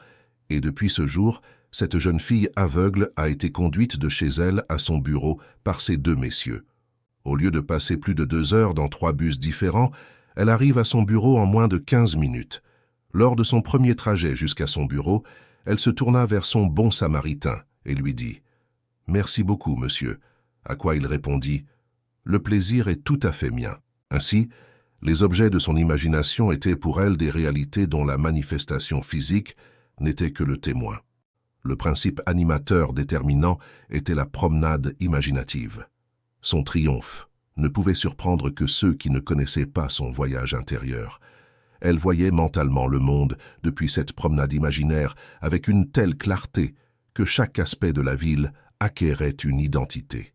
Speaker 1: et depuis ce jour, cette jeune fille aveugle a été conduite de chez elle à son bureau par ces 2 messieurs. Au lieu de passer plus de 2 heures dans 3 bus différents, elle arrive à son bureau en moins de 15 minutes. Lors de son premier trajet jusqu'à son bureau, elle se tourna vers son bon samaritain et lui dit « Merci beaucoup, monsieur », à quoi il répondit « Le plaisir est tout à fait mien ». Ainsi, les objets de son imagination étaient pour elle des réalités dont la manifestation physique n'était que le témoin. Le principe animateur déterminant était la promenade imaginative. Son triomphe ne pouvait surprendre que ceux qui ne connaissaient pas son voyage intérieur. Elle voyait mentalement le monde depuis cette promenade imaginaire avec une telle clarté que chaque aspect de la ville acquérait une identité.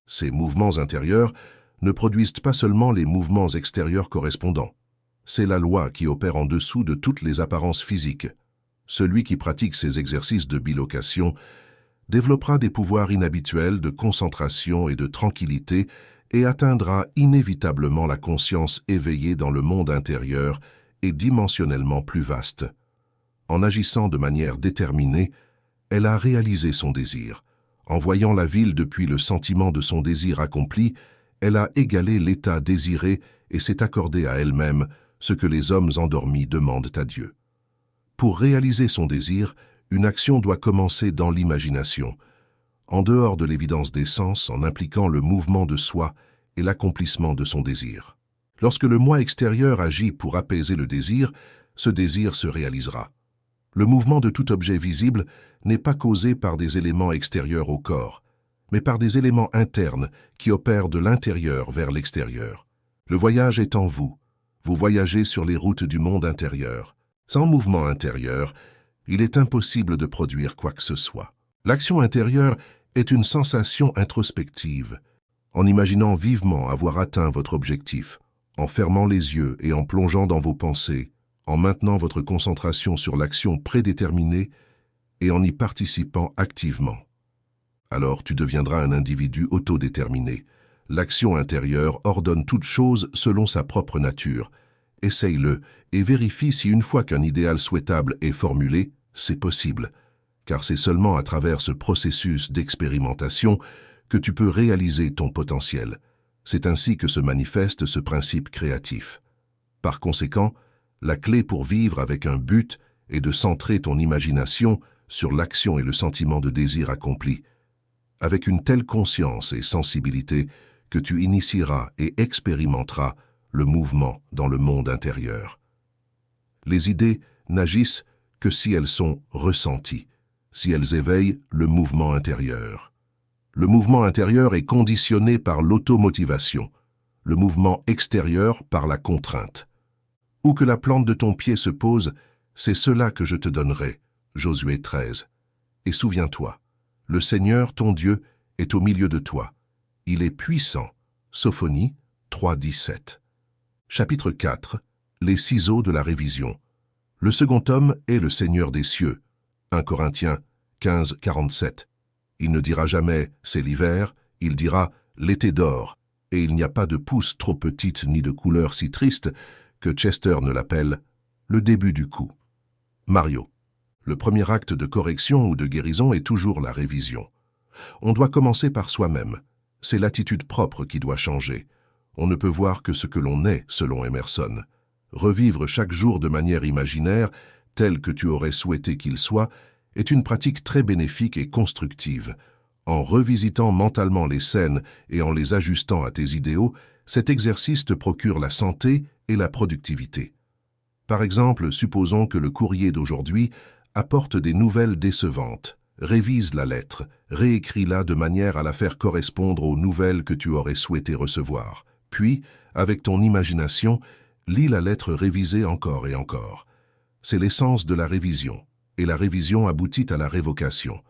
Speaker 1: Ces mouvements intérieurs ne produisent pas seulement les mouvements extérieurs correspondants. C'est la loi qui opère en dessous de toutes les apparences physiques. Celui qui pratique ces exercices de bilocation développera des pouvoirs inhabituels de concentration et de tranquillité et atteindra inévitablement la conscience éveillée dans le monde intérieur et dimensionnellement plus vaste. En agissant de manière déterminée, elle a réalisé son désir. En voyant la ville depuis le sentiment de son désir accompli, elle a égalé l'état désiré et s'est accordé à elle-même ce que les hommes endormis demandent à Dieu. Pour réaliser son désir, une action doit commencer dans l'imagination, en dehors de l'évidence des sens, en impliquant le mouvement de soi et l'accomplissement de son désir. Lorsque le moi extérieur agit pour apaiser le désir, ce désir se réalisera. Le mouvement de tout objet visible n'est pas causé par des éléments extérieurs au corps, mais par des éléments internes qui opèrent de l'intérieur vers l'extérieur. Le voyage est en vous. Vous voyagez sur les routes du monde intérieur. Sans mouvement intérieur, il est impossible de produire quoi que ce soit. L'action intérieure est une sensation introspective. En imaginant vivement avoir atteint votre objectif, en fermant les yeux et en plongeant dans vos pensées, en maintenant votre concentration sur l'action prédéterminée et en y participant activement. Alors tu deviendras un individu autodéterminé. L'action intérieure ordonne toute chose selon sa propre nature. Essaye-le et vérifie si une fois qu'un idéal souhaitable est formulé, c'est possible. Car c'est seulement à travers ce processus d'expérimentation que tu peux réaliser ton potentiel. C'est ainsi que se manifeste ce principe créatif. Par conséquent, la clé pour vivre avec un but est de centrer ton imagination sur l'action et le sentiment de désir accompli, avec une telle conscience et sensibilité que tu initieras et expérimenteras le mouvement dans le monde intérieur. Les idées n'agissent que si elles sont ressenties, si elles éveillent le mouvement intérieur. Le mouvement intérieur est conditionné par l'automotivation, le mouvement extérieur par la contrainte. Où que la plante de ton pied se pose, c'est cela que je te donnerai. Josué 13. Et souviens-toi, le Seigneur, ton Dieu, est au milieu de toi. Il est puissant. Sophonie 3.17. Chapitre 4. Les ciseaux de la révision. Le second homme est le Seigneur des cieux. 1 Corinthiens 15.47. Il ne dira jamais « c'est l'hiver », il dira « l'été dort », et il n'y a pas de pousse trop petite ni de couleur si triste que Chester ne l'appelle « le début du coup ». Mario. Le premier acte de correction ou de guérison est toujours la révision. On doit commencer par soi-même. C'est l'attitude propre qui doit changer. On ne peut voir que ce que l'on est, selon Emerson. Revivre chaque jour de manière imaginaire, tel que tu aurais souhaité qu'il soit, est une pratique très bénéfique et constructive. En revisitant mentalement les scènes et en les ajustant à tes idéaux, cet exercice te procure la santé et la productivité. Par exemple, supposons que le courrier d'aujourd'hui apporte des nouvelles décevantes. Révise la lettre, réécris-la de manière à la faire correspondre aux nouvelles que tu aurais souhaité recevoir. Puis, avec ton imagination, lis la lettre révisée encore et encore. C'est l'essence de la révision, et la révision aboutit à la révocation.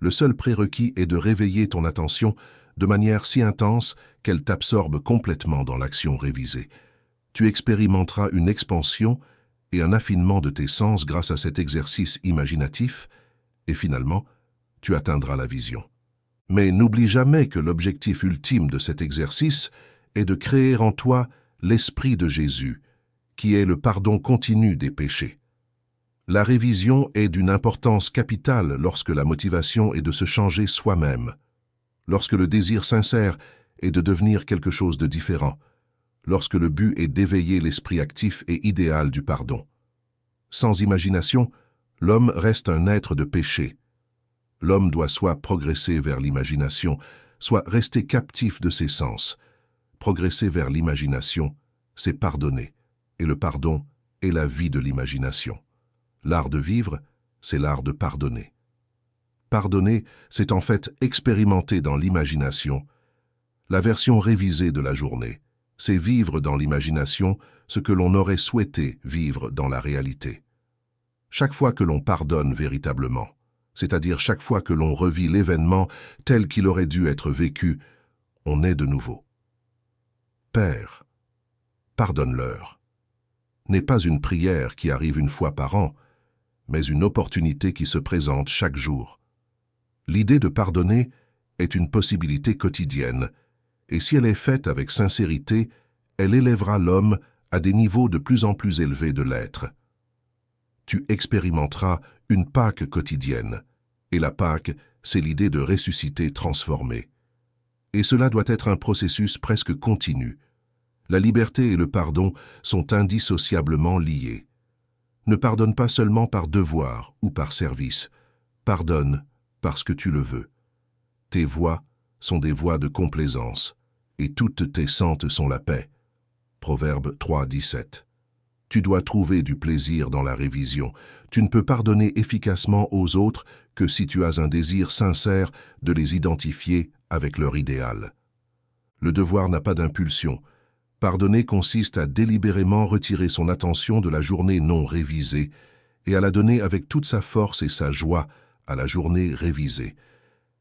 Speaker 1: Le seul prérequis est de réveiller ton attention de manière si intense qu'elle t'absorbe complètement dans l'action révisée. Tu expérimenteras une expansion et un affinement de tes sens grâce à cet exercice imaginatif, et finalement, tu atteindras la vision. Mais n'oublie jamais que l'objectif ultime de cet exercice est de créer en toi l'esprit de Jésus, qui est le pardon continu des péchés. La révision est d'une importance capitale lorsque la motivation est de se changer soi-même, lorsque le désir sincère est de devenir quelque chose de différent, lorsque le but est d'éveiller l'esprit actif et idéal du pardon. Sans imagination, l'homme reste un être de péché. L'homme doit soit progresser vers l'imagination, soit rester captif de ses sens. Progresser vers l'imagination, c'est pardonner, et le pardon est la vie de l'imagination. L'art de vivre, c'est l'art de pardonner. Pardonner, c'est en fait expérimenter dans l'imagination la version révisée de la journée. C'est vivre dans l'imagination ce que l'on aurait souhaité vivre dans la réalité. Chaque fois que l'on pardonne véritablement, c'est-à-dire chaque fois que l'on revit l'événement tel qu'il aurait dû être vécu, on est de nouveau. Père, pardonne-leur, n'est pas une prière qui arrive une fois par an, mais une opportunité qui se présente chaque jour. L'idée de pardonner est une possibilité quotidienne, et si elle est faite avec sincérité, elle élèvera l'homme à des niveaux de plus en plus élevés de l'être. Tu expérimenteras une Pâque quotidienne, et la Pâque, c'est l'idée de ressusciter transformé. Et cela doit être un processus presque continu. La liberté et le pardon sont indissociablement liés. Ne pardonne pas seulement par devoir ou par service. Pardonne parce que tu le veux. Tes voies sont des voies de complaisance, et toutes tes sentes sont la paix. Proverbe 3.17. Tu dois trouver du plaisir dans la révision. Tu ne peux pardonner efficacement aux autres que si tu as un désir sincère de les identifier avec leur idéal. Le devoir n'a pas d'impulsion. Pardonner consiste à délibérément retirer son attention de la journée non révisée et à la donner avec toute sa force et sa joie à la journée révisée.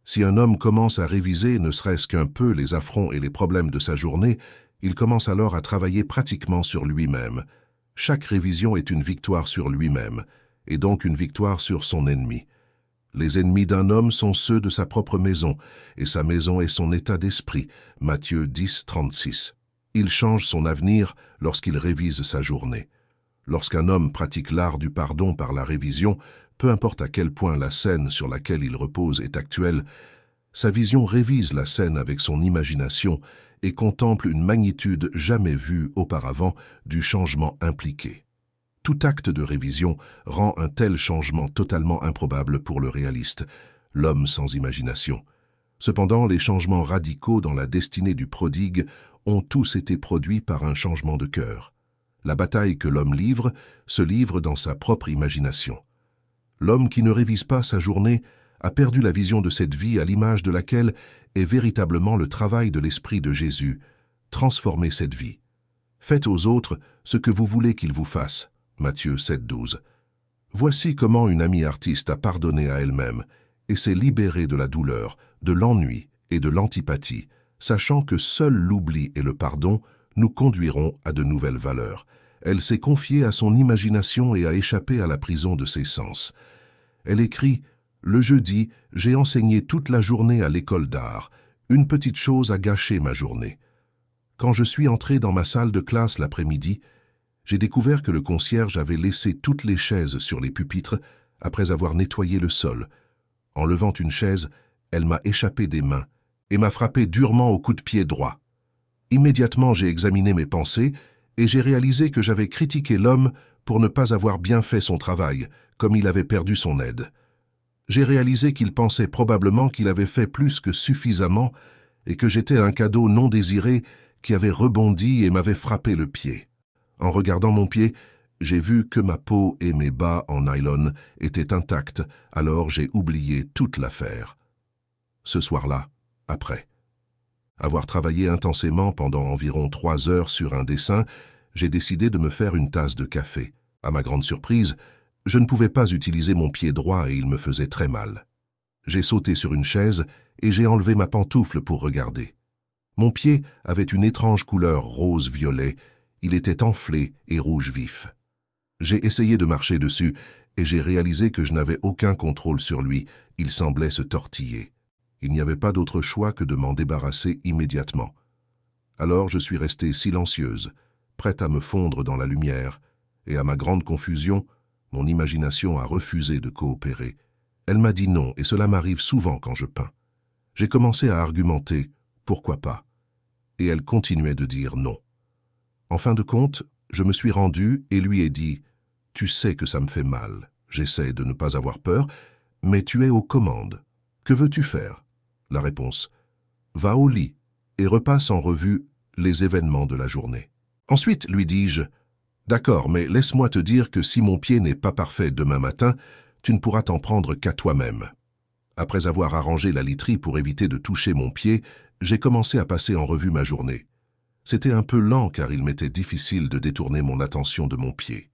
Speaker 1: Si un homme commence à réviser ne serait-ce qu'un peu les affronts et les problèmes de sa journée, il commence alors à travailler pratiquement sur lui-même. Chaque révision est une victoire sur lui-même, et donc une victoire sur son ennemi. Les ennemis d'un homme sont ceux de sa propre maison, et sa maison est son état d'esprit. Matthieu 10, 36. Il change son avenir lorsqu'il révise sa journée. Lorsqu'un homme pratique l'art du pardon par la révision, peu importe à quel point la scène sur laquelle il repose est actuelle, sa vision révise la scène avec son imagination et contemple une magnitude jamais vue auparavant du changement impliqué. Tout acte de révision rend un tel changement totalement improbable pour le réaliste, l'homme sans imagination. Cependant, les changements radicaux dans la destinée du prodigue ont tous été produits par un changement de cœur. La bataille que l'homme livre se livre dans sa propre imagination. L'homme qui ne révise pas sa journée a perdu la vision de cette vie à l'image de laquelle est véritablement le travail de l'Esprit de Jésus. Transformez cette vie. Faites aux autres ce que vous voulez qu'ils vous fassent. Matthieu 7, 12. Voici comment une amie artiste a pardonné à elle-même et s'est libérée de la douleur, de l'ennui et de l'antipathie, sachant que seul l'oubli et le pardon nous conduiront à de nouvelles valeurs. Elle s'est confiée à son imagination et a échappé à la prison de ses sens. Elle écrit « Le jeudi, j'ai enseigné toute la journée à l'école d'art. Une petite chose a gâché ma journée. Quand je suis entré dans ma salle de classe l'après-midi, j'ai découvert que le concierge avait laissé toutes les chaises sur les pupitres après avoir nettoyé le sol. En levant une chaise, elle m'a échappé des mains et m'a frappé durement au coup de pied droit. Immédiatement, j'ai examiné mes pensées et j'ai réalisé que j'avais critiqué l'homme pour ne pas avoir bien fait son travail, comme il avait perdu son aide. J'ai réalisé qu'il pensait probablement qu'il avait fait plus que suffisamment et que j'étais un cadeau non désiré qui avait rebondi et m'avait frappé le pied. En regardant mon pied, j'ai vu que ma peau et mes bas en nylon étaient intacts, alors j'ai oublié toute l'affaire. Ce soir-là, après avoir travaillé intensément pendant environ 3 heures sur un dessin, j'ai décidé de me faire une tasse de café. À ma grande surprise, je ne pouvais pas utiliser mon pied droit et il me faisait très mal. J'ai sauté sur une chaise et j'ai enlevé ma pantoufle pour regarder. Mon pied avait une étrange couleur rose-violet. Il était enflé et rouge vif. J'ai essayé de marcher dessus et j'ai réalisé que je n'avais aucun contrôle sur lui. Il semblait se tortiller. Il n'y avait pas d'autre choix que de m'en débarrasser immédiatement. Alors je suis restée silencieuse, prête à me fondre dans la lumière, et à ma grande confusion, mon imagination a refusé de coopérer. Elle m'a dit non, et cela m'arrive souvent quand je peins. J'ai commencé à argumenter, pourquoi pas, et elle continuait de dire non. En fin de compte, je me suis rendu et lui ai dit « Tu sais que ça me fait mal, j'essaie de ne pas avoir peur, mais tu es aux commandes. Que veux-tu faire ?» La réponse « Va au lit et repasse en revue les événements de la journée. » Ensuite, lui dis-je « D'accord, mais laisse-moi te dire que si mon pied n'est pas parfait demain matin, tu ne pourras t'en prendre qu'à toi-même. » Après avoir arrangé la literie pour éviter de toucher mon pied, j'ai commencé à passer en revue ma journée. C'était un peu lent car il m'était difficile de détourner mon attention de mon pied.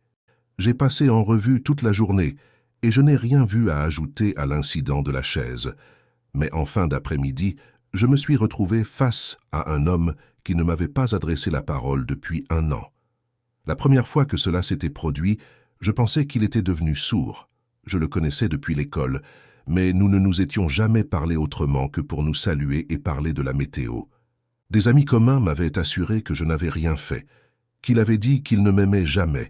Speaker 1: J'ai passé en revue toute la journée et je n'ai rien vu à ajouter à l'incident de la chaise. Mais en fin d'après-midi, je me suis retrouvé face à un homme qui ne m'avait pas adressé la parole depuis 1 an. La première fois que cela s'était produit, je pensais qu'il était devenu sourd. Je le connaissais depuis l'école, mais nous ne nous étions jamais parlé autrement que pour nous saluer et parler de la météo. Des amis communs m'avaient assuré que je n'avais rien fait, qu'il avait dit qu'il ne m'aimait jamais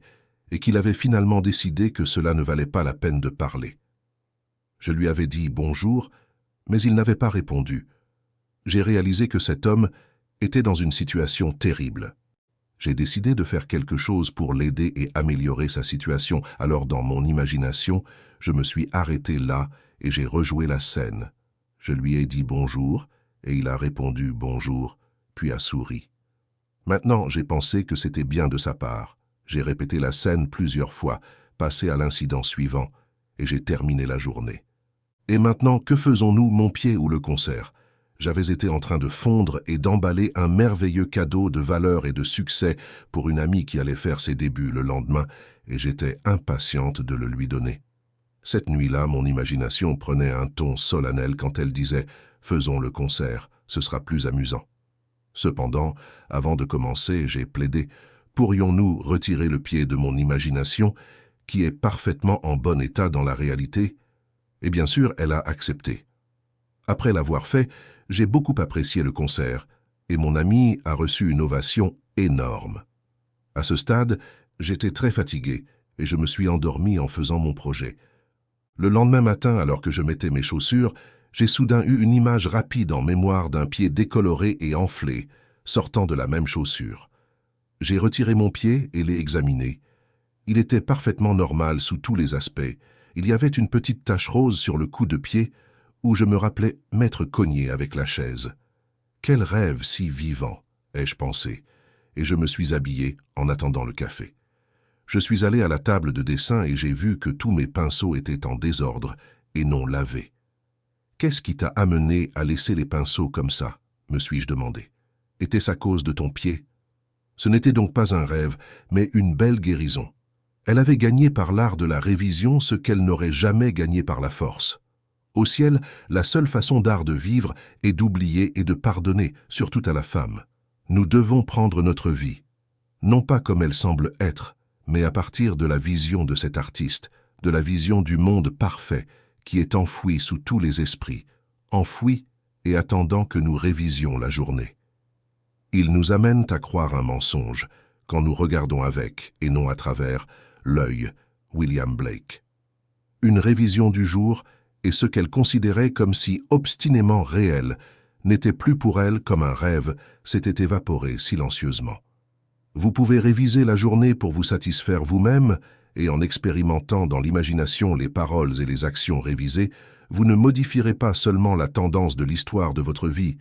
Speaker 1: et qu'il avait finalement décidé que cela ne valait pas la peine de parler. Je lui avais dit bonjour, mais il n'avait pas répondu. J'ai réalisé que cet homme était dans une situation terrible. J'ai décidé de faire quelque chose pour l'aider et améliorer sa situation, alors dans mon imagination, je me suis arrêté là et j'ai rejoué la scène. Je lui ai dit bonjour et il a répondu bonjour, puis a souri. Maintenant, j'ai pensé que c'était bien de sa part. J'ai répété la scène plusieurs fois, passé à l'incident suivant, et j'ai terminé la journée. Et maintenant, que faisons-nous, mon pied ou le concert? J'avais été en train de fondre et d'emballer un merveilleux cadeau de valeur et de succès pour une amie qui allait faire ses débuts le lendemain, et j'étais impatiente de le lui donner. Cette nuit-là, mon imagination prenait un ton solennel quand elle disait « Faisons le concert, ce sera plus amusant ». Cependant, avant de commencer, j'ai plaidé « Pourrions-nous retirer le pied de mon imagination, qui est parfaitement en bon état dans la réalité ?» Et bien sûr, elle a accepté. Après l'avoir fait, j'ai beaucoup apprécié le concert, et mon ami a reçu une ovation énorme. À ce stade, j'étais très fatigué, et je me suis endormi en faisant mon projet. Le lendemain matin, alors que je mettais mes chaussures, j'ai soudain eu une image rapide en mémoire d'un pied décoloré et enflé, sortant de la même chaussure. J'ai retiré mon pied et l'ai examiné. Il était parfaitement normal sous tous les aspects. Il y avait une petite tache rose sur le cou de pied où je me rappelais m'être cogné avec la chaise. Quel rêve si vivant, ai-je pensé, et je me suis habillé en attendant le café. Je suis allé à la table de dessin et j'ai vu que tous mes pinceaux étaient en désordre et non lavés. « Qu'est-ce qui t'a amené à laisser les pinceaux comme ça ?» me suis-je demandé. « Était-ce à cause de ton pied ?» Ce n'était donc pas un rêve, mais une belle guérison. Elle avait gagné par l'art de la révision ce qu'elle n'aurait jamais gagné par la force. Au ciel, la seule façon d'art de vivre est d'oublier et de pardonner, surtout à la femme. Nous devons prendre notre vie, non pas comme elle semble être, mais à partir de la vision de cet artiste, de la vision du monde parfait qui est enfoui sous tous les esprits, enfoui et attendant que nous révisions la journée. Ils nous amènent à croire un mensonge quand nous regardons avec et non à travers l'œil. William Blake. Une révision du jour et ce qu'elle considérait comme si obstinément réel n'était plus pour elle comme un rêve, s'était évaporé silencieusement. Vous pouvez réviser la journée pour vous satisfaire vous-même, et en expérimentant dans l'imagination les paroles et les actions révisées, vous ne modifierez pas seulement la tendance de l'histoire de votre vie,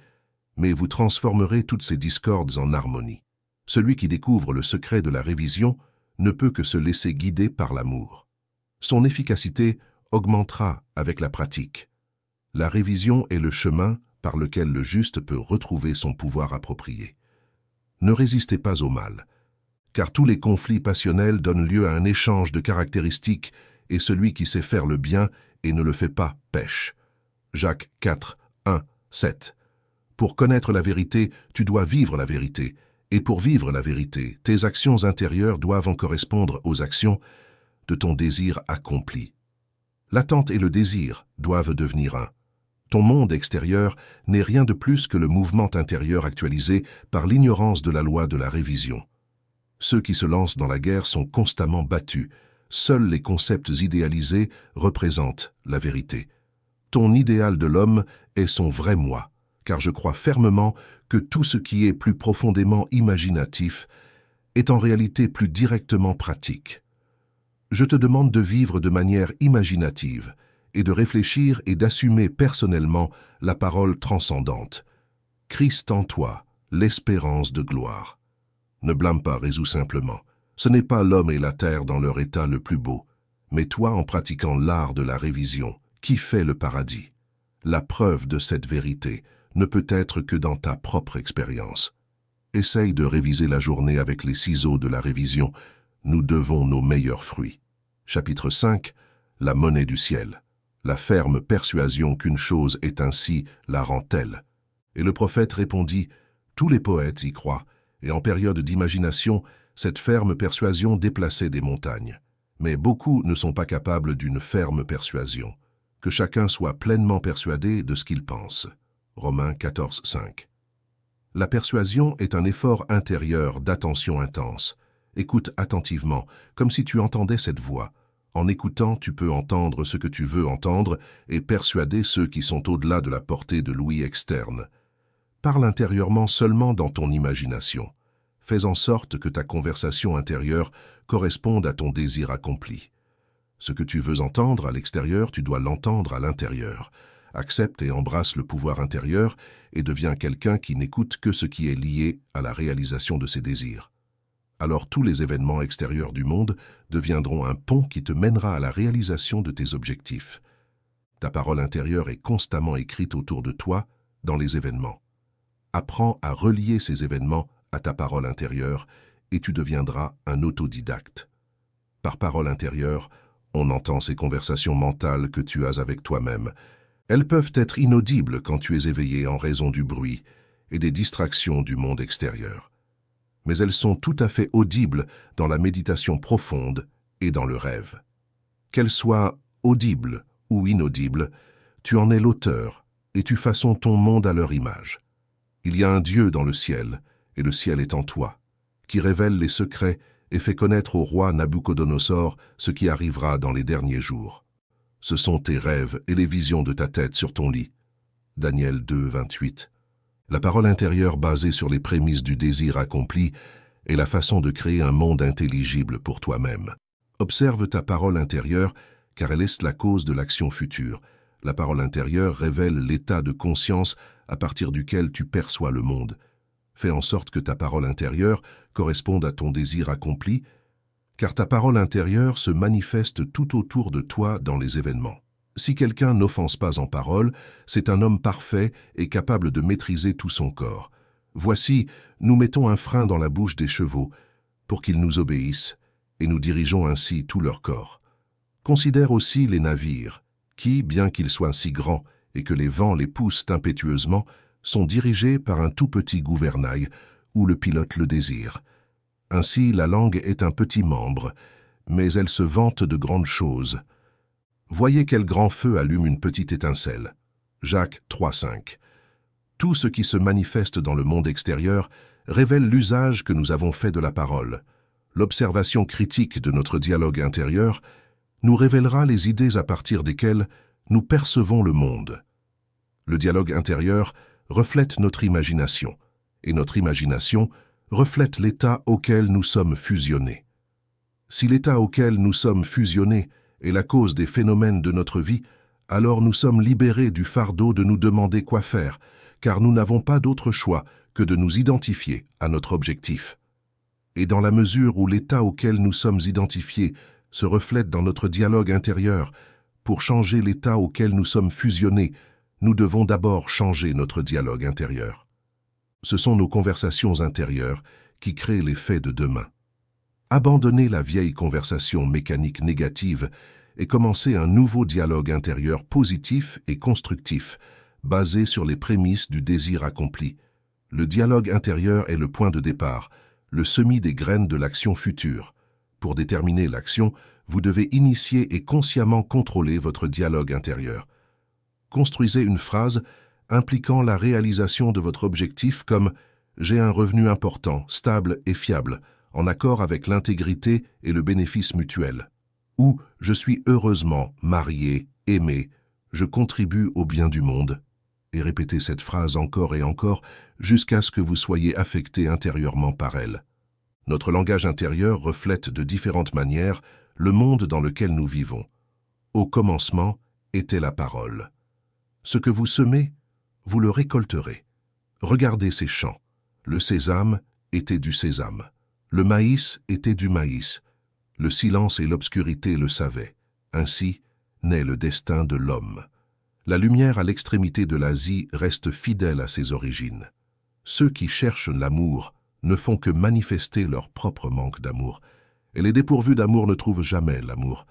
Speaker 1: mais vous transformerez toutes ces discordes en harmonie. Celui qui découvre le secret de la révision ne peut que se laisser guider par l'amour. Son efficacité augmentera avec la pratique. La révision est le chemin par lequel le juste peut retrouver son pouvoir approprié. Ne résistez pas au mal, car tous les conflits passionnels donnent lieu à un échange de caractéristiques et celui qui sait faire le bien et ne le fait pas pêche. Jacques 4, 1, 7. Pour connaître la vérité, tu dois vivre la vérité, et pour vivre la vérité, tes actions intérieures doivent en correspondre aux actions de ton désir accompli. L'attente et le désir doivent devenir un. Ton monde extérieur n'est rien de plus que le mouvement intérieur actualisé par l'ignorance de la loi de la révision. Ceux qui se lancent dans la guerre sont constamment battus. Seuls les concepts idéalisés représentent la vérité. Ton idéal de l'homme est son vrai moi, car je crois fermement que tout ce qui est plus profondément imaginatif est en réalité plus directement pratique. Je te demande de vivre de manière imaginative et de réfléchir et d'assumer personnellement la parole transcendante. Christ en toi, l'espérance de gloire. Ne blâme pas, résous simplement. Ce n'est pas l'homme et la terre dans leur état le plus beau, mais toi en pratiquant l'art de la révision, qui fait le paradis. La preuve de cette vérité ne peut être que dans ta propre expérience. Essaye de réviser la journée avec les ciseaux de la révision. Nous devons nos meilleurs fruits. Chapitre 5. La monnaie du ciel. La ferme persuasion qu'une chose est ainsi la rend telle. Et le prophète répondit, tous les poètes y croient, et en période d'imagination, cette ferme persuasion déplaçait des montagnes. Mais beaucoup ne sont pas capables d'une ferme persuasion. Que chacun soit pleinement persuadé de ce qu'il pense. Romains 14, 5. La persuasion est un effort intérieur d'attention intense. Écoute attentivement, comme si tu entendais cette voix. En écoutant, tu peux entendre ce que tu veux entendre et persuader ceux qui sont au-delà de la portée de l'ouïe externe. Parle intérieurement seulement dans ton imagination. Fais en sorte que ta conversation intérieure corresponde à ton désir accompli. Ce que tu veux entendre à l'extérieur, tu dois l'entendre à l'intérieur. Accepte et embrasse le pouvoir intérieur et deviens quelqu'un qui n'écoute que ce qui est lié à la réalisation de ses désirs. Alors tous les événements extérieurs du monde deviendront un pont qui te mènera à la réalisation de tes objectifs. Ta parole intérieure est constamment écrite autour de toi, dans les événements. Apprends à relier ces événements à ta parole intérieure et tu deviendras un autodidacte. Par parole intérieure, on entend ces conversations mentales que tu as avec toi-même. Elles peuvent être inaudibles quand tu es éveillé en raison du bruit et des distractions du monde extérieur. Mais elles sont tout à fait audibles dans la méditation profonde et dans le rêve. Qu'elles soient audibles ou inaudibles, tu en es l'auteur et tu façonnes ton monde à leur image. Il y a un Dieu dans le ciel, et le ciel est en toi, qui révèle les secrets et fait connaître au roi Nabuchodonosor ce qui arrivera dans les derniers jours. Ce sont tes rêves et les visions de ta tête sur ton lit. Daniel 2, 28. La parole intérieure basée sur les prémices du désir accompli est la façon de créer un monde intelligible pour toi-même. Observe ta parole intérieure, car elle est la cause de l'action future. La parole intérieure révèle l'état de conscience à partir duquel tu perçois le monde. Fais en sorte que ta parole intérieure corresponde à ton désir accompli, car ta parole intérieure se manifeste tout autour de toi dans les événements. Si quelqu'un n'offense pas en parole, c'est un homme parfait et capable de maîtriser tout son corps. Voici, nous mettons un frein dans la bouche des chevaux pour qu'ils nous obéissent, et nous dirigeons ainsi tout leur corps. Considère aussi les navires, qui, bien qu'ils soient si grands et que les vents les poussent impétueusement, sont dirigés par un tout petit gouvernail où le pilote le désire. Ainsi, la langue est un petit membre, mais elle se vante de grandes choses. Voyez quel grand feu allume une petite étincelle. Jacques 3,5. Tout ce qui se manifeste dans le monde extérieur révèle l'usage que nous avons fait de la parole. L'observation critique de notre dialogue intérieur nous révélera les idées à partir desquelles nous percevons le monde. Le dialogue intérieur reflète notre imagination, et notre imagination reflète l'état auquel nous sommes fusionnés. Si l'état auquel nous sommes fusionnés est la cause des phénomènes de notre vie, alors nous sommes libérés du fardeau de nous demander quoi faire, car nous n'avons pas d'autre choix que de nous identifier à notre objectif. Et dans la mesure où l'état auquel nous sommes identifiés se reflète dans notre dialogue intérieur, pour changer l'état auquel nous sommes fusionnés, nous devons d'abord changer notre dialogue intérieur. Ce sont nos conversations intérieures qui créent les faits de demain. Abandonnez la vieille conversation mécanique négative et commencez un nouveau dialogue intérieur positif et constructif, basé sur les prémices du désir accompli. Le dialogue intérieur est le point de départ, le semis des graines de l'action future. Pour déterminer l'action, vous devez initier et consciemment contrôler votre dialogue intérieur. Construisez une phrase impliquant la réalisation de votre objectif comme « J'ai un revenu important, stable et fiable, en accord avec l'intégrité et le bénéfice mutuel » ou « Je suis heureusement marié, aimé, je contribue au bien du monde » et répétez cette phrase encore et encore jusqu'à ce que vous soyez affecté intérieurement par elle. Notre langage intérieur reflète de différentes manières le monde dans lequel nous vivons. Au commencement était la parole. Ce que vous semez, vous le récolterez. Regardez ces champs. Le sésame était du sésame. Le maïs était du maïs. Le silence et l'obscurité le savaient. Ainsi naît le destin de l'homme. La lumière à l'extrémité de l'Asie reste fidèle à ses origines. Ceux qui cherchent l'amour ne font que manifester leur propre manque d'amour. Et les dépourvus d'amour ne trouvent jamais l'amour.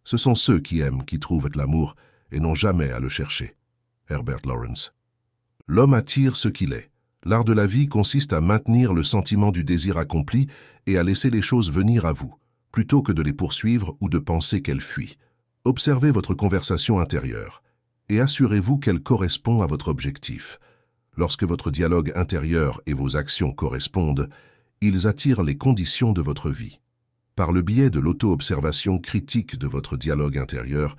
Speaker 1: Ce sont ceux qui aiment qui trouvent l'amour et n'ont jamais à le chercher. Herbert Lawrence. L'homme attire ce qu'il est. L'art de la vie consiste à maintenir le sentiment du désir accompli et à laisser les choses venir à vous, plutôt que de les poursuivre ou de penser qu'elles fuient. Observez votre conversation intérieure et assurez-vous qu'elle correspond à votre objectif. Lorsque votre dialogue intérieur et vos actions correspondent, ils attirent les conditions de votre vie. Par le biais de l'auto-observation critique de votre dialogue intérieur,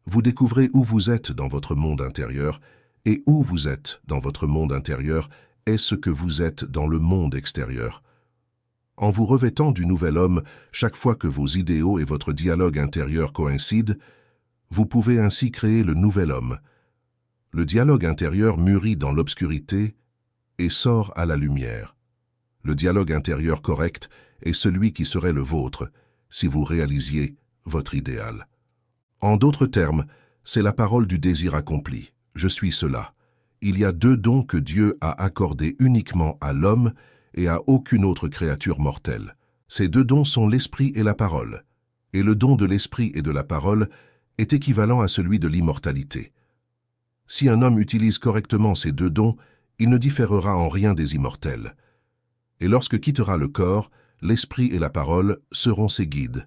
Speaker 1: vous découvrez où vous êtes dans votre monde intérieur et où vous êtes dans votre monde intérieur est ce que vous êtes dans le monde extérieur. En vous revêtant du nouvel homme chaque fois que vos idéaux et votre dialogue intérieur coïncident, vous pouvez ainsi créer le nouvel homme. Le dialogue intérieur mûrit dans l'obscurité et sort à la lumière. Le dialogue intérieur correct est celui qui serait le vôtre si vous réalisiez votre idéal. En d'autres termes, c'est la parole du désir accompli. Je suis cela. il y a deux dons que Dieu a accordés uniquement à l'homme et à aucune autre créature mortelle. Ces deux dons sont l'esprit et la parole, et le don de l'esprit et de la parole est équivalent à celui de l'immortalité. Si un homme utilise correctement ces deux dons, il ne différera en rien des immortels. Et lorsque quittera le corps, l'esprit et la parole seront ses guides,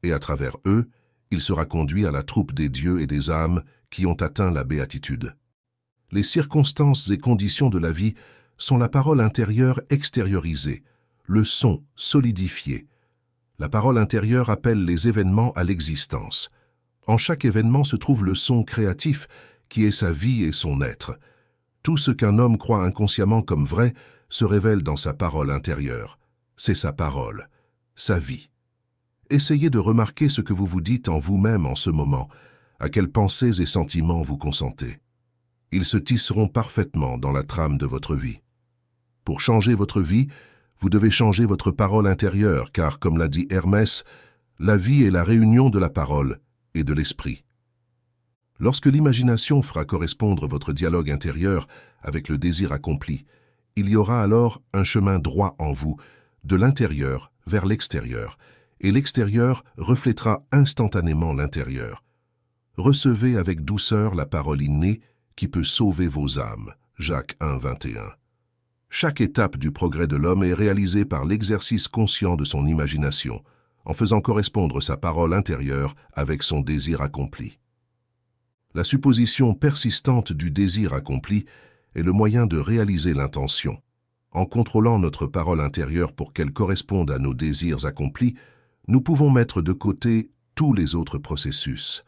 Speaker 1: et à travers eux, il sera conduit à la troupe des dieux et des âmes qui ont atteint la béatitude. Les circonstances et conditions de la vie sont la parole intérieure extériorisée, le son solidifié. La parole intérieure appelle les événements à l'existence. En chaque événement se trouve le son créatif qui est sa vie et son être. Tout ce qu'un homme croit inconsciemment comme vrai se révèle dans sa parole intérieure. C'est sa parole, sa vie. Essayez de remarquer ce que vous vous dites en vous-même en ce moment, à quelles pensées et sentiments vous consentez. Ils se tisseront parfaitement dans la trame de votre vie. Pour changer votre vie, vous devez changer votre parole intérieure, car, comme l'a dit Hermès, la vie est la réunion de la parole et de l'esprit. Lorsque l'imagination fera correspondre votre dialogue intérieur avec le désir accompli, il y aura alors un chemin droit en vous, de l'intérieur vers l'extérieur, et l'extérieur reflètera instantanément l'intérieur. Recevez avec douceur la parole innée qui peut sauver vos âmes. Jacques 1, 21. Chaque étape du progrès de l'homme est réalisée par l'exercice conscient de son imagination, en faisant correspondre sa parole intérieure avec son désir accompli. La supposition persistante du désir accompli est le moyen de réaliser l'intention. En contrôlant notre parole intérieure pour qu'elle corresponde à nos désirs accomplis, nous pouvons mettre de côté tous les autres processus.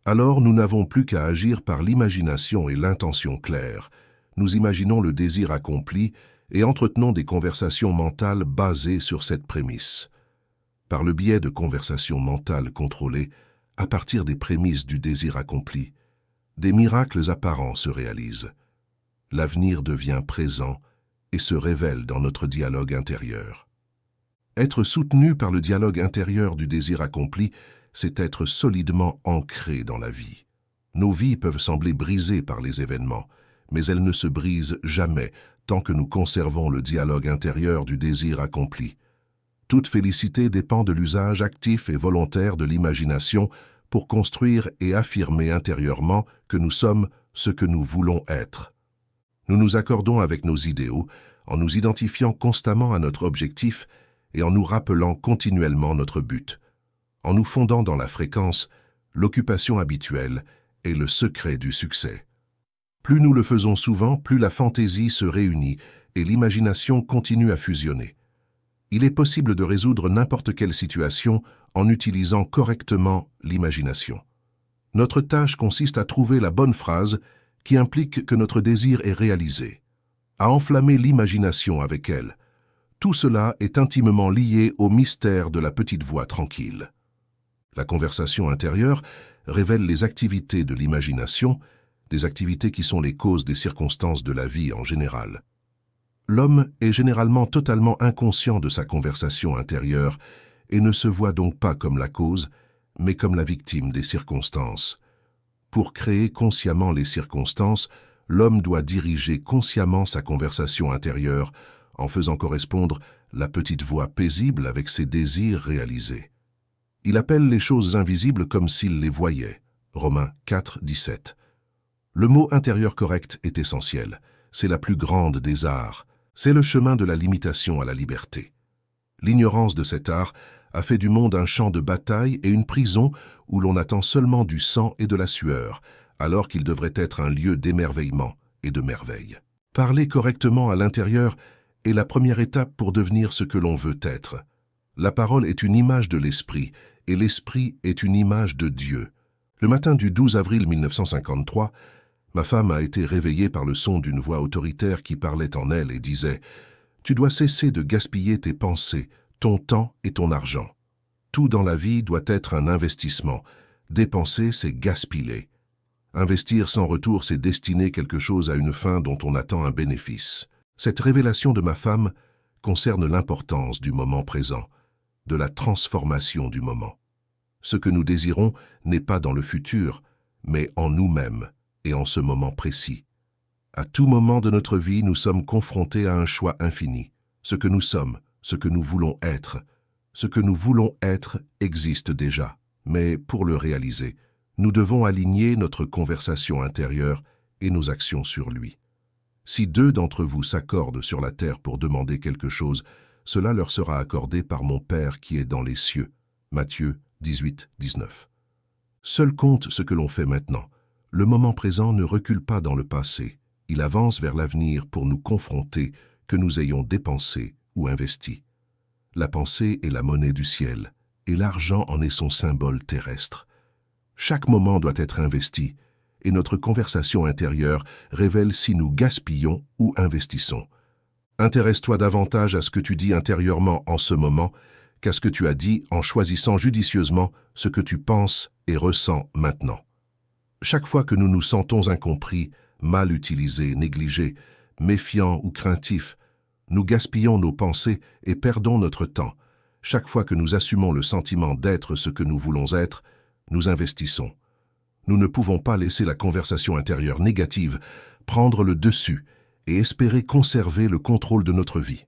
Speaker 1: Alors nous n'avons plus qu'à agir par l'imagination et l'intention claire. Nous imaginons le désir accompli et entretenons des conversations mentales basées sur cette prémisse. Par le biais de conversations mentales contrôlées, à partir des prémices du désir accompli, des miracles apparents se réalisent. L'avenir devient présent et se révèle dans notre dialogue intérieur. Être soutenu par le dialogue intérieur du désir accompli, c'est être solidement ancré dans la vie. Nos vies peuvent sembler brisées par les événements, mais elles ne se brisent jamais tant que nous conservons le dialogue intérieur du désir accompli. Toute félicité dépend de l'usage actif et volontaire de l'imagination pour construire et affirmer intérieurement que nous sommes ce que nous voulons être. Nous nous accordons avec nos idéaux en nous identifiant constamment à notre objectif et en nous rappelant continuellement notre but, en nous fondant dans la fréquence, l'occupation habituelle et le secret du succès. Plus nous le faisons souvent, plus la fantaisie se réunit et l'imagination continue à fusionner. Il est possible de résoudre n'importe quelle situation en utilisant correctement l'imagination. Notre tâche consiste à trouver la bonne phrase qui implique que notre désir est réalisé, à enflammer l'imagination avec elle. Tout cela est intimement lié au mystère de la petite voix tranquille. La conversation intérieure révèle les activités de l'imagination, des activités qui sont les causes des circonstances de la vie en général. L'homme est généralement totalement inconscient de sa conversation intérieure et ne se voit donc pas comme la cause, mais comme la victime des circonstances. Pour créer consciemment les circonstances, l'homme doit diriger consciemment sa conversation intérieure en faisant correspondre la petite voix paisible avec ses désirs réalisés. Il appelle les choses invisibles comme s'il les voyait. Romains 4, 17. Le mot intérieur correct est essentiel. C'est la plus grande des arts. C'est le chemin de la limitation à la liberté. L'ignorance de cet art a fait du monde un champ de bataille et une prison où l'on attend seulement du sang et de la sueur, alors qu'il devrait être un lieu d'émerveillement et de merveille. Parler correctement à l'intérieur est la première étape pour devenir ce que l'on veut être. La parole est une image de l'esprit, et l'esprit est une image de Dieu. Le matin du 12 avril 1953, ma femme a été réveillée par le son d'une voix autoritaire qui parlait en elle et disait « Tu dois cesser de gaspiller tes pensées, ton temps et ton argent. Tout dans la vie doit être un investissement. Dépenser, c'est gaspiller. Investir sans retour, c'est destiner quelque chose à une fin dont on attend un bénéfice. » Cette révélation de ma femme concerne l'importance du moment présent, de la transformation du moment. Ce que nous désirons n'est pas dans le futur, mais en nous-mêmes et en ce moment précis. À tout moment de notre vie, nous sommes confrontés à un choix infini. Ce que nous sommes, ce que nous voulons être. Ce que nous voulons être existe déjà, mais pour le réaliser, nous devons aligner notre conversation intérieure et nos actions sur lui. Si deux d'entre vous s'accordent sur la terre pour demander quelque chose, cela leur sera accordé par mon Père qui est dans les cieux. Matthieu 18, 19. Seul compte ce que l'on fait maintenant. Le moment présent ne recule pas dans le passé. Il avance vers l'avenir pour nous confronter, que nous ayons dépensé ou investi. La pensée est la monnaie du ciel, et l'argent en est son symbole terrestre. Chaque moment doit être investi, et notre conversation intérieure révèle si nous gaspillons ou investissons. Intéresse-toi davantage à ce que tu dis intérieurement en ce moment qu'à ce que tu as dit en choisissant judicieusement ce que tu penses et ressens maintenant. Chaque fois que nous nous sentons incompris, mal utilisés, négligés, méfiants ou craintifs, nous gaspillons nos pensées et perdons notre temps. Chaque fois que nous assumons le sentiment d'être ce que nous voulons être, nous investissons. Nous ne pouvons pas laisser la conversation intérieure négative prendre le dessus et espérer conserver le contrôle de notre vie.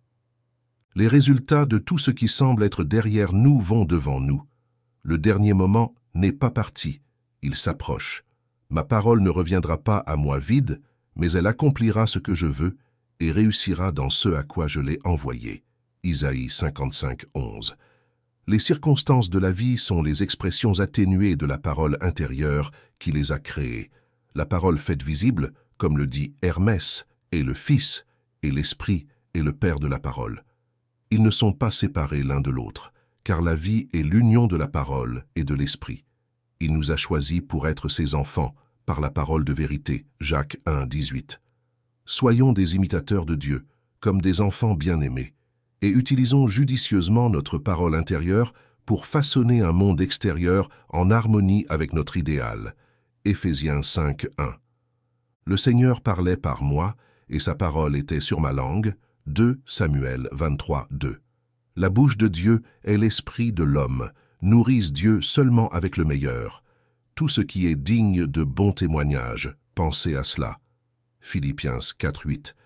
Speaker 1: Les résultats de tout ce qui semble être derrière nous vont devant nous. Le dernier moment n'est pas parti, il s'approche. Ma parole ne reviendra pas à moi vide, mais elle accomplira ce que je veux et réussira dans ce à quoi je l'ai envoyé. Isaïe 55, 11. Les circonstances de la vie sont les expressions atténuées de la parole intérieure qui les a créées. La parole faite visible, comme le dit Hermès, est le Fils, et l'Esprit est le Père de la parole. Ils ne sont pas séparés l'un de l'autre, car la vie est l'union de la parole et de l'Esprit. Il nous a choisis pour être ses enfants, par la parole de vérité, Jacques 1, 18. Soyons des imitateurs de Dieu, comme des enfants bien-aimés, et utilisons judicieusement notre parole intérieure pour façonner un monde extérieur en harmonie avec notre idéal. Éphésiens 5, 1. Le Seigneur parlait par moi, et sa parole était sur ma langue. 2 Samuel 23, 2. La bouche de Dieu est l'esprit de l'homme. Nourrisse Dieu seulement avec le meilleur. Tout ce qui est digne de bon témoignage, pensez à cela. Philippiens 4, 8.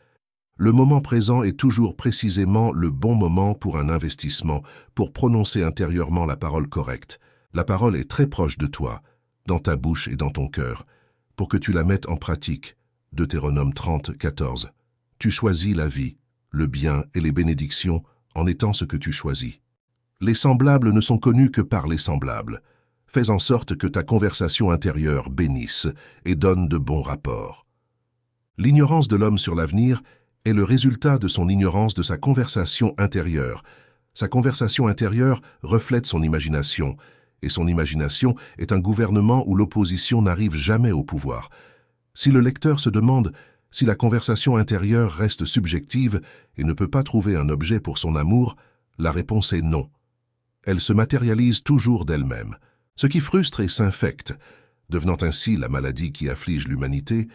Speaker 1: Le moment présent est toujours précisément le bon moment pour un investissement, pour prononcer intérieurement la parole correcte. La parole est très proche de toi, dans ta bouche et dans ton cœur, pour que tu la mettes en pratique. Deutéronome 30, 14. Tu choisis la vie, le bien et les bénédictions en étant ce que tu choisis. Les semblables ne sont connus que par les semblables. Fais en sorte que ta conversation intérieure bénisse et donne de bons rapports. L'ignorance de l'homme sur l'avenir est le résultat de son ignorance de sa conversation intérieure. Sa conversation intérieure reflète son imagination, et son imagination est un gouvernement où l'opposition n'arrive jamais au pouvoir. Si le lecteur se demande si la conversation intérieure reste subjective et ne peut pas trouver un objet pour son amour, la réponse est non. Elle se matérialise toujours d'elle-même. Ce qui frustre et s'infecte, devenant ainsi la maladie qui afflige l'humanité,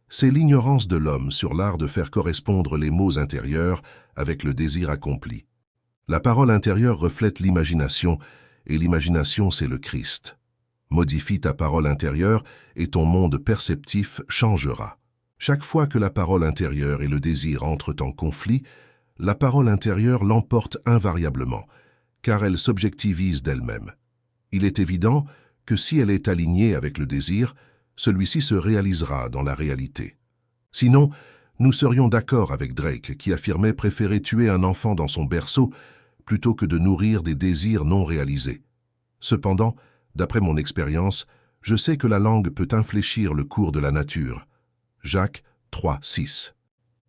Speaker 1: c'est l'ignorance de l'homme sur l'art de faire correspondre les mots intérieurs avec le désir accompli. La parole intérieure reflète l'imagination, et l'imagination c'est le Christ. Modifie ta parole intérieure et ton monde perceptif changera. Chaque fois que la parole intérieure et le désir entrent en conflit, la parole intérieure l'emporte invariablement, car elle s'objectivise d'elle-même. Il est évident que si elle est alignée avec le désir, celui-ci se réalisera dans la réalité. Sinon, nous serions d'accord avec Drake qui affirmait préférer tuer un enfant dans son berceau plutôt que de nourrir des désirs non réalisés. Cependant, d'après mon expérience, je sais que la langue peut infléchir le cours de la nature. Jacques 3, 6.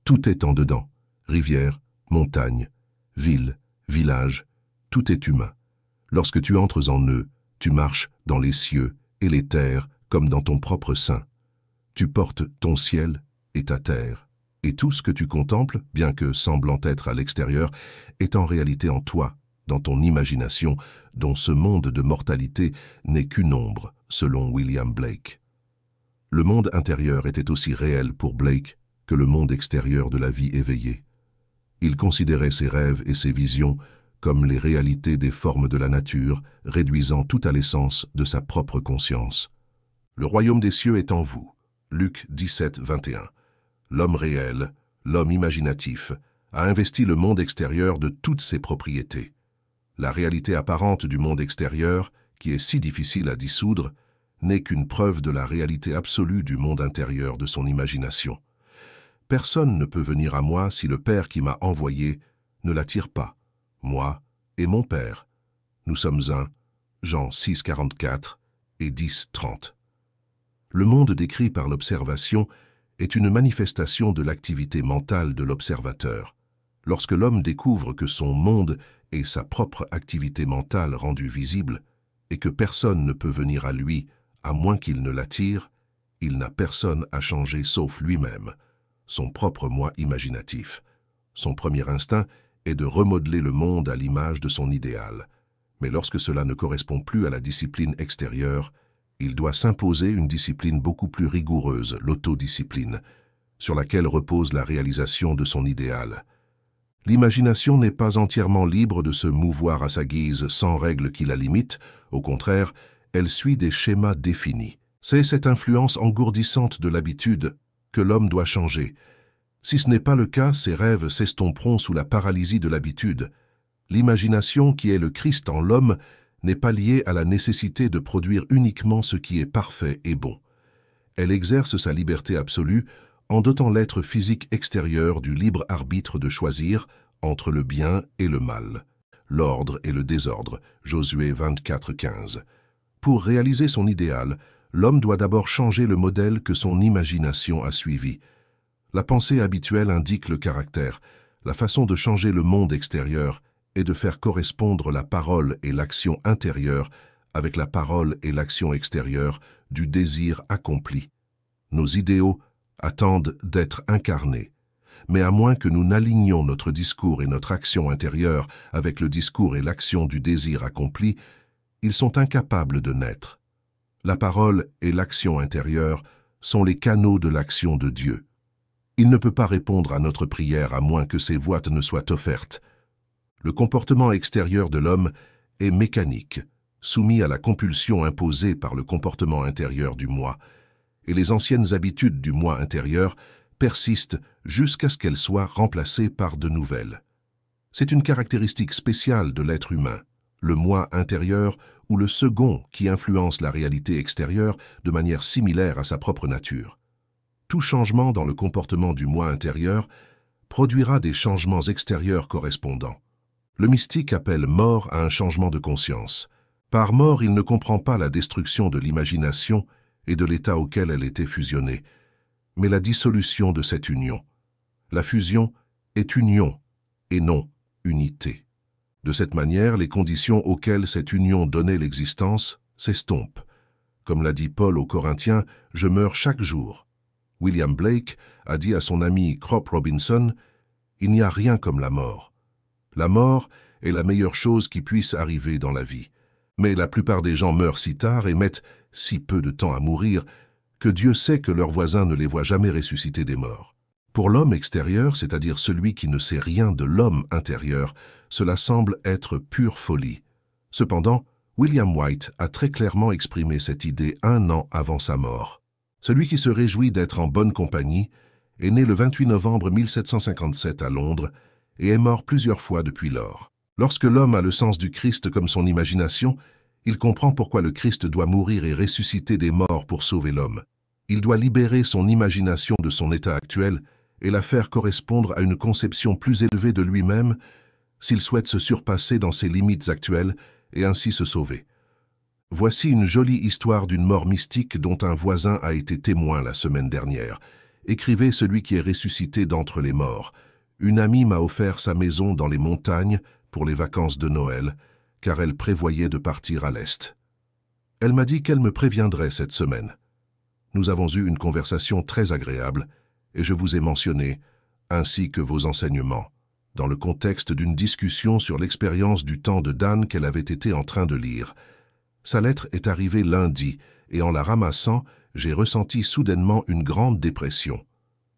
Speaker 1: Tout est en dedans. Rivière, montagne, ville, village, tout est humain. Lorsque tu entres en eux, tu marches dans les cieux et les terres comme dans ton propre sein. Tu portes ton ciel et ta terre, et tout ce que tu contemples, bien que semblant être à l'extérieur, est en réalité en toi, dans ton imagination, dont ce monde de mortalité n'est qu'une ombre, selon William Blake. Le monde intérieur était aussi réel pour Blake que le monde extérieur de la vie éveillée. Il considérait ses rêves et ses visions comme les réalités des formes de la nature, réduisant tout à l'essence de sa propre conscience. Le royaume des cieux est en vous. Luc 17, 21. l'homme réel, l'homme imaginatif, a investi le monde extérieur de toutes ses propriétés. La réalité apparente du monde extérieur, qui est si difficile à dissoudre, n'est qu'une preuve de la réalité absolue du monde intérieur de son imagination. Personne ne peut venir à moi si le Père qui m'a envoyé ne l'attire pas. Moi et mon Père, nous sommes un, Jean 6, 44 et 10, 30. Le monde décrit par l'observation est une manifestation de l'activité mentale de l'observateur. Lorsque l'homme découvre que son monde est sa propre activité mentale rendue visible et que personne ne peut venir à lui à moins qu'il ne l'attire, il n'a personne à changer sauf lui-même, son propre moi imaginatif. Son premier instinct est de remodeler le monde à l'image de son idéal. Mais lorsque cela ne correspond plus à la discipline extérieure, il doit s'imposer une discipline beaucoup plus rigoureuse, l'autodiscipline, sur laquelle repose la réalisation de son idéal. L'imagination n'est pas entièrement libre de se mouvoir à sa guise sans règles qui la limitent, au contraire, elle suit des schémas définis. C'est cette influence engourdissante de l'habitude que l'homme doit changer. Si ce n'est pas le cas, ses rêves s'estomperont sous la paralysie de l'habitude. L'imagination qui est le Christ en l'homme n'est pas liée à la nécessité de produire uniquement ce qui est parfait et bon. Elle exerce sa liberté absolue en dotant l'être physique extérieur du libre arbitre de choisir entre le bien et le mal, l'ordre et le désordre, Josué 24, 15. Pour réaliser son idéal, l'homme doit d'abord changer le modèle que son imagination a suivi. La pensée habituelle indique le caractère. La façon de changer le monde extérieur est de faire correspondre la parole et l'action intérieure avec la parole et l'action extérieure du désir accompli. Nos idéaux attendent d'être incarnés, mais à moins que nous n'alignions notre discours et notre action intérieure avec le discours et l'action du désir accompli, ils sont incapables de naître. La parole et l'action intérieure sont les canaux de l'action de Dieu. Il ne peut pas répondre à notre prière à moins que ses voies ne soient offertes. Le comportement extérieur de l'homme est mécanique, soumis à la compulsion imposée par le comportement intérieur du moi, et les anciennes habitudes du moi intérieur persistent jusqu'à ce qu'elles soient remplacées par de nouvelles. C'est une caractéristique spéciale de l'être humain, le moi intérieur ou le second qui influence la réalité extérieure de manière similaire à sa propre nature. Tout changement dans le comportement du moi intérieur produira des changements extérieurs correspondants. Le mystique appelle mort à un changement de conscience. Par mort, il ne comprend pas la destruction de l'imagination et de l'état auquel elle était fusionnée, mais la dissolution de cette union. La fusion est union et non unité. De cette manière, les conditions auxquelles cette union donnait l'existence s'estompent. Comme l'a dit Paul aux Corinthiens, « Je meurs chaque jour ». William Blake a dit à son ami Crop Robinson, « Il n'y a rien comme la mort. La mort est la meilleure chose qui puisse arriver dans la vie. Mais la plupart des gens meurent si tard et mettent si peu de temps à mourir que Dieu sait que leurs voisins ne les voient jamais ressusciter des morts. Pour l'homme extérieur, c'est-à-dire celui qui ne sait rien de l'homme intérieur, cela semble être pure folie. Cependant, William White a très clairement exprimé cette idée 1 an avant sa mort. Celui qui se réjouit d'être en bonne compagnie est né le 28 novembre 1757 à Londres et est mort plusieurs fois depuis lors. Lorsque l'homme a le sens du Christ comme son imagination, il comprend pourquoi le Christ doit mourir et ressusciter des morts pour sauver l'homme. Il doit libérer son imagination de son état actuel et la faire correspondre à une conception plus élevée de lui-même s'il souhaite se surpasser dans ses limites actuelles et ainsi se sauver. Voici une jolie histoire d'une mort mystique dont un voisin a été témoin la semaine dernière. Écrivait celui qui est ressuscité d'entre les morts. Une amie m'a offert sa maison dans les montagnes pour les vacances de Noël, car elle prévoyait de partir à l'Est. Elle m'a dit qu'elle me préviendrait cette semaine. Nous avons eu une conversation très agréable, et je vous ai mentionné, ainsi que vos enseignements, dans le contexte d'une discussion sur l'expérience du temps de Dan qu'elle avait été en train de lire. Sa lettre est arrivée lundi, et en la ramassant, j'ai ressenti soudainement une grande dépression.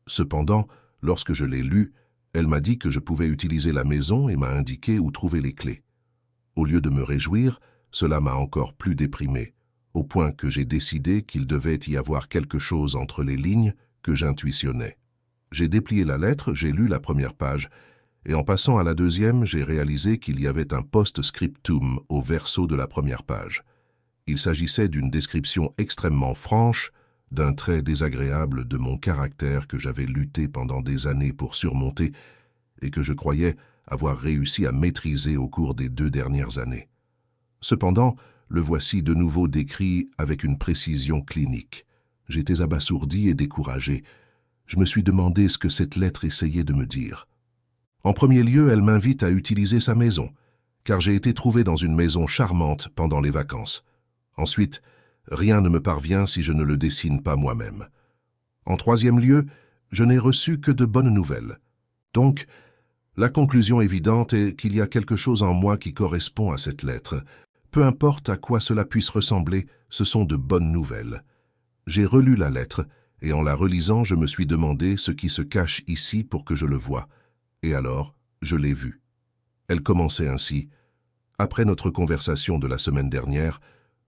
Speaker 1: Cependant, lorsque je l'ai lue, elle m'a dit que je pouvais utiliser la maison et m'a indiqué où trouver les clés. Au lieu de me réjouir, cela m'a encore plus déprimé, au point que j'ai décidé qu'il devait y avoir quelque chose entre les lignes que j'intuitionnais. J'ai déplié la lettre, j'ai lu la première page, et en passant à la deuxième, j'ai réalisé qu'il y avait un post-scriptum au verso de la première page. Il s'agissait d'une description extrêmement franche d'un trait désagréable de mon caractère que j'avais lutté pendant des années pour surmonter et que je croyais avoir réussi à maîtriser au cours des 2 dernières années. Cependant, le voici de nouveau décrit avec une précision clinique. J'étais abasourdi et découragé. Je me suis demandé ce que cette lettre essayait de me dire. En premier lieu, elle m'invite à utiliser sa maison, car j'ai été trouvé dans une maison charmante pendant les vacances. Ensuite, rien ne me parvient si je ne le dessine pas moi-même. En troisième lieu, je n'ai reçu que de bonnes nouvelles. Donc, la conclusion évidente est qu'il y a quelque chose en moi qui correspond à cette lettre. Peu importe à quoi cela puisse ressembler, ce sont de bonnes nouvelles. J'ai relu la lettre, et en la relisant, je me suis demandé ce qui se cache ici pour que je le voie. Et alors, je l'ai vu. Elle commençait ainsi. « Après notre conversation de la semaine dernière,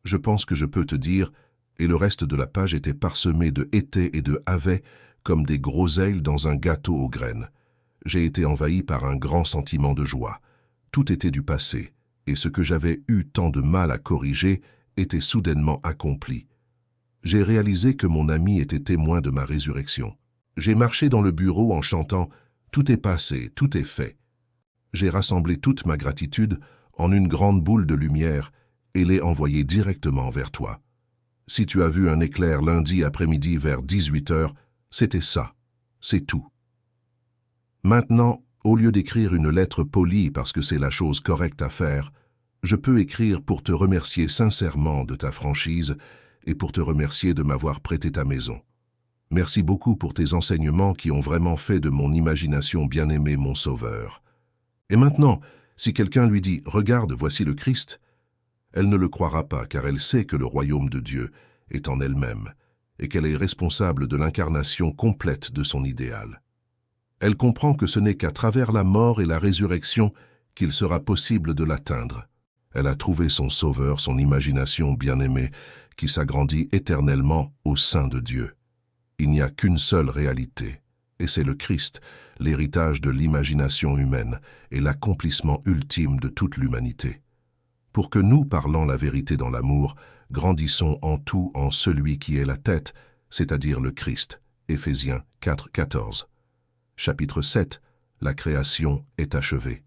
Speaker 1: je pense que je peux te dire, et le reste de la page était parsemé de été et de avait, comme des groseilles dans un gâteau aux graines. J'ai été envahi par un grand sentiment de joie. Tout était du passé, et ce que j'avais eu tant de mal à corriger était soudainement accompli. J'ai réalisé que mon ami était témoin de ma résurrection. J'ai marché dans le bureau en chantant « Tout est passé, tout est fait ». J'ai rassemblé toute ma gratitude en une grande boule de lumière et l'ai envoyée directement vers toi. Si tu as vu un éclair lundi après-midi vers 18 heures, c'était ça, c'est tout. Maintenant, au lieu d'écrire une lettre polie parce que c'est la chose correcte à faire, je peux écrire pour te remercier sincèrement de ta franchise et pour te remercier de m'avoir prêté ta maison. Merci beaucoup pour tes enseignements qui ont vraiment fait de mon imagination bien-aimée mon sauveur. Et maintenant, si quelqu'un lui dit « Regarde, voici le Christ », elle ne le croira pas car elle sait que le royaume de Dieu est en elle-même et qu'elle est responsable de l'incarnation complète de son idéal. Elle comprend que ce n'est qu'à travers la mort et la résurrection qu'il sera possible de l'atteindre. Elle a trouvé son sauveur, son imagination bien-aimée, qui s'agrandit éternellement au sein de Dieu. Il n'y a qu'une seule réalité, et c'est le Christ, l'héritage de l'imagination humaine et l'accomplissement ultime de toute l'humanité. Pour que nous, parlant la vérité dans l'amour, grandissons en tout en celui qui est la tête, c'est-à-dire le Christ. Éphésiens 4, 14. Chapitre 7. La création est achevée.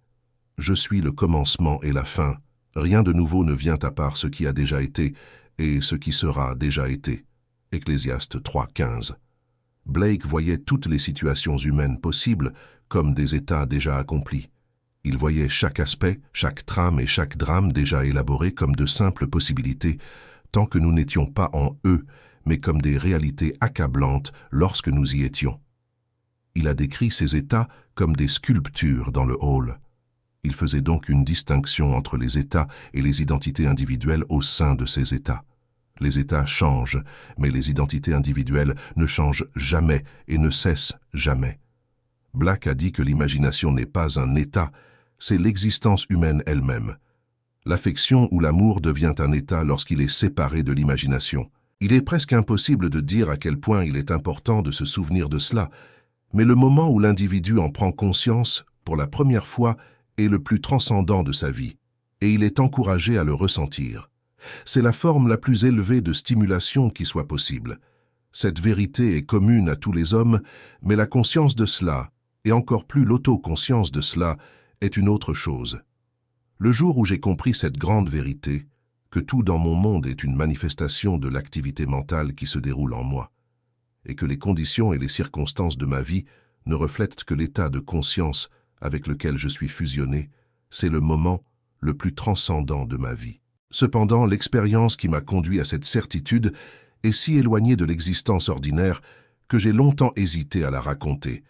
Speaker 1: Je suis le commencement et la fin. Rien de nouveau ne vient à part ce qui a déjà été et ce qui sera déjà été. Ecclésiaste 3, 15. Blake voyait toutes les situations humaines possibles comme des états déjà accomplis. Il voyait chaque aspect, chaque trame et chaque drame déjà élaborés comme de simples possibilités, tant que nous n'étions pas en eux, mais comme des réalités accablantes lorsque nous y étions. Il a décrit ces états comme des sculptures dans le hall. Il faisait donc une distinction entre les états et les identités individuelles au sein de ces états. Les états changent, mais les identités individuelles ne changent jamais et ne cessent jamais. Black a dit que l'imagination n'est pas un état, c'est l'existence humaine elle-même. L'affection ou l'amour devient un état lorsqu'il est séparé de l'imagination. Il est presque impossible de dire à quel point il est important de se souvenir de cela, mais le moment où l'individu en prend conscience, pour la première fois, est le plus transcendant de sa vie, et il est encouragé à le ressentir. C'est la forme la plus élevée de stimulation qui soit possible. Cette vérité est commune à tous les hommes, mais la conscience de cela, et encore plus l'autoconscience de cela, est une autre chose. Le jour où j'ai compris cette grande vérité, que tout dans mon monde est une manifestation de l'activité mentale qui se déroule en moi, et que les conditions et les circonstances de ma vie ne reflètent que l'état de conscience avec lequel je suis fusionné, c'est le moment le plus transcendant de ma vie. Cependant, l'expérience qui m'a conduit à cette certitude est si éloignée de l'existence ordinaire que j'ai longtemps hésité à la raconter,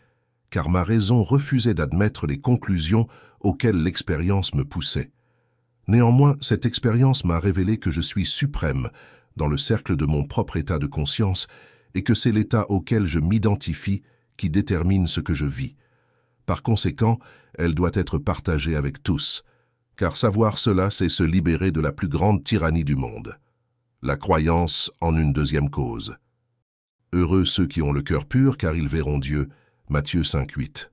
Speaker 1: car ma raison refusait d'admettre les conclusions auxquelles l'expérience me poussait. Néanmoins, cette expérience m'a révélé que je suis suprême dans le cercle de mon propre état de conscience et que c'est l'état auquel je m'identifie qui détermine ce que je vis. Par conséquent, elle doit être partagée avec tous, car savoir cela, c'est se libérer de la plus grande tyrannie du monde. La croyance en une deuxième cause. Heureux ceux qui ont le cœur pur, car ils verront Dieu, Matthieu 5,8.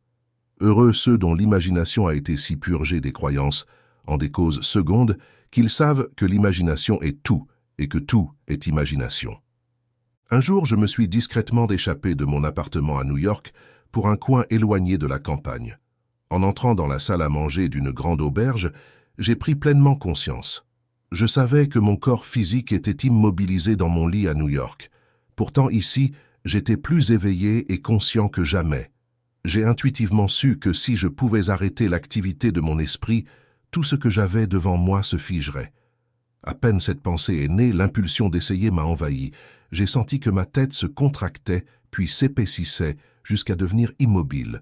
Speaker 1: Heureux ceux dont l'imagination a été si purgée des croyances, en des causes secondes, qu'ils savent que l'imagination est tout et que tout est imagination. Un jour, je me suis discrètement échappé de mon appartement à New York pour un coin éloigné de la campagne. En entrant dans la salle à manger d'une grande auberge, j'ai pris pleinement conscience. Je savais que mon corps physique était immobilisé dans mon lit à New York. Pourtant ici, j'étais plus éveillé et conscient que jamais. J'ai intuitivement su que si je pouvais arrêter l'activité de mon esprit, tout ce que j'avais devant moi se figerait. À peine cette pensée est née, l'impulsion d'essayer m'a envahi. J'ai senti que ma tête se contractait, puis s'épaississait, jusqu'à devenir immobile.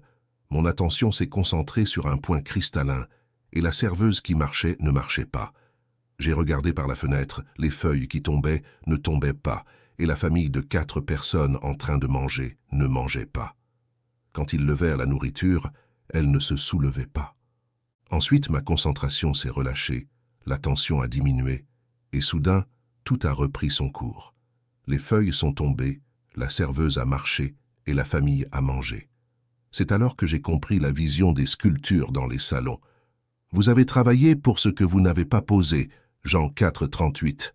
Speaker 1: Mon attention s'est concentrée sur un point cristallin, et la serveuse qui marchait ne marchait pas. J'ai regardé par la fenêtre, les feuilles qui tombaient ne tombaient pas, et la famille de 4 personnes en train de manger ne mangeait pas. Quand ils levèrent la nourriture, elle ne se soulevait pas. Ensuite, ma concentration s'est relâchée, l'attention a diminué, et soudain, tout a repris son cours. Les feuilles sont tombées, la serveuse a marché, et la famille a mangé. C'est alors que j'ai compris la vision des sculptures dans les salons. Vous avez travaillé pour ce que vous n'avez pas posé, Jean 4, 38.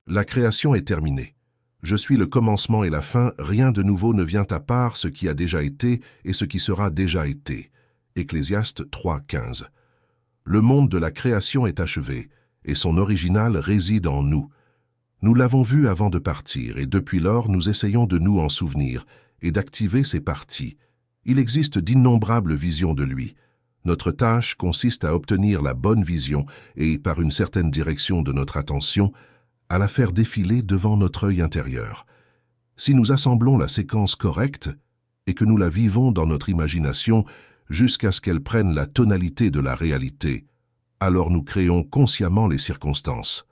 Speaker 1: La création est terminée. Je suis le commencement et la fin, rien de nouveau ne vient à part ce qui a déjà été et ce qui sera déjà été. Ecclésiaste 3, 15. Le monde de la création est achevé, et son original réside en nous. Nous l'avons vu avant de partir, et depuis lors nous essayons de nous en souvenir et d'activer ses parties. Il existe d'innombrables visions de lui. Notre tâche consiste à obtenir la bonne vision et, par une certaine direction de notre attention, à la faire défiler devant notre œil intérieur. Si nous assemblons la séquence correcte et que nous la vivons dans notre imagination jusqu'à ce qu'elle prenne la tonalité de la réalité, alors nous créons consciemment les circonstances.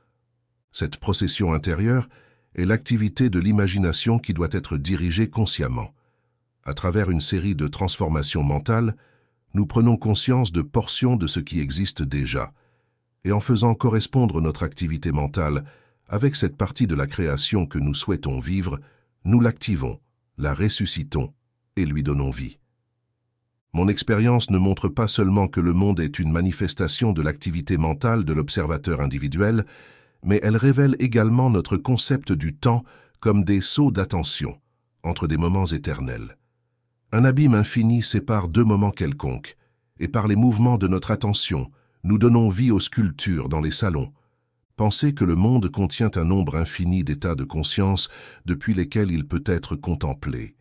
Speaker 1: Cette procession intérieure est l'activité de l'imagination qui doit être dirigée consciemment. À travers une série de transformations mentales, nous prenons conscience de portions de ce qui existe déjà, et en faisant correspondre notre activité mentale avec cette partie de la création que nous souhaitons vivre, nous l'activons, la ressuscitons et lui donnons vie. Mon expérience ne montre pas seulement que le monde est une manifestation de l'activité mentale de l'observateur individuel, mais elle révèle également notre concept du temps comme des sauts d'attention entre des moments éternels. Un abîme infini sépare 2 moments quelconques, et par les mouvements de notre attention, nous donnons vie aux sculptures dans les salons. Pensez que le monde contient un nombre infini d'états de conscience depuis lesquels il peut être contemplé.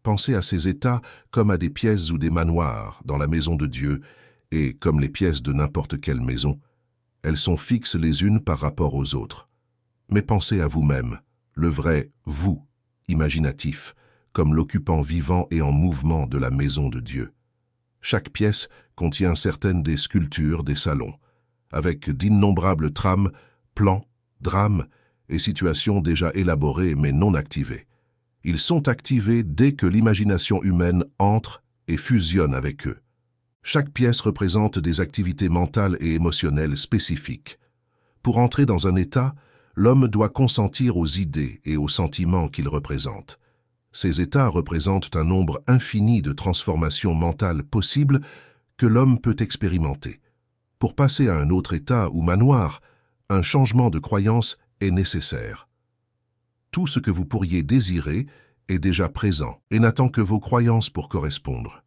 Speaker 1: Pensez à ces états comme à des pièces ou des manoirs dans la maison de Dieu, et comme les pièces de n'importe quelle maison, elles sont fixes les unes par rapport aux autres. Mais pensez à vous-même, le vrai « vous » imaginatif, comme l'occupant vivant et en mouvement de la maison de Dieu. Chaque pièce contient certaines des sculptures des salons, avec d'innombrables trames, plans, drames et situations déjà élaborées mais non activées. Ils sont activés dès que l'imagination humaine entre et fusionne avec eux. Chaque pièce représente des activités mentales et émotionnelles spécifiques. Pour entrer dans un état, l'homme doit consentir aux idées et aux sentiments qu'il représente. Ces états représentent un nombre infini de transformations mentales possibles que l'homme peut expérimenter. Pour passer à un autre état ou manoir, un changement de croyance est nécessaire. Tout ce que vous pourriez désirer est déjà présent et n'attend que vos croyances pour correspondre.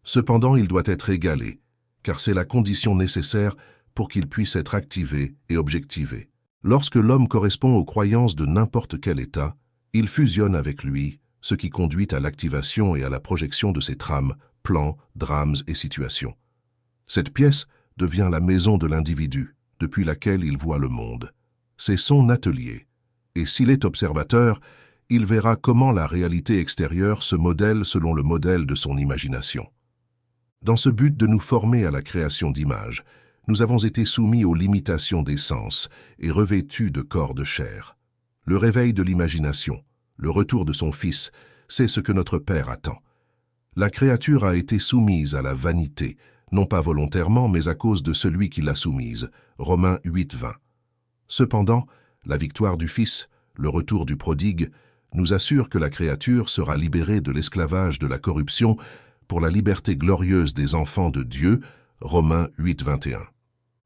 Speaker 1: Cependant, il doit être égalé, car c'est la condition nécessaire pour qu'il puisse être activé et objectivé. Lorsque l'homme correspond aux croyances de n'importe quel état, il fusionne avec lui, ce qui conduit à l'activation et à la projection de ses trames, plans, drames et situations. Cette pièce devient la maison de l'individu, depuis laquelle il voit le monde. C'est son atelier. Et s'il est observateur, il verra comment la réalité extérieure se modèle selon le modèle de son imagination. Dans ce but de nous former à la création d'images, nous avons été soumis aux limitations des sens et revêtus de corps de chair. Le réveil de l'imagination, le retour de son Fils, c'est ce que notre Père attend. La créature a été soumise à la vanité, non pas volontairement, mais à cause de celui qui l'a soumise. Romains 8, 20. Cependant, la victoire du Fils, le retour du prodigue, nous assure que la créature sera libérée de l'esclavage de la corruption pour la liberté glorieuse des enfants de Dieu, Romains 8, 21.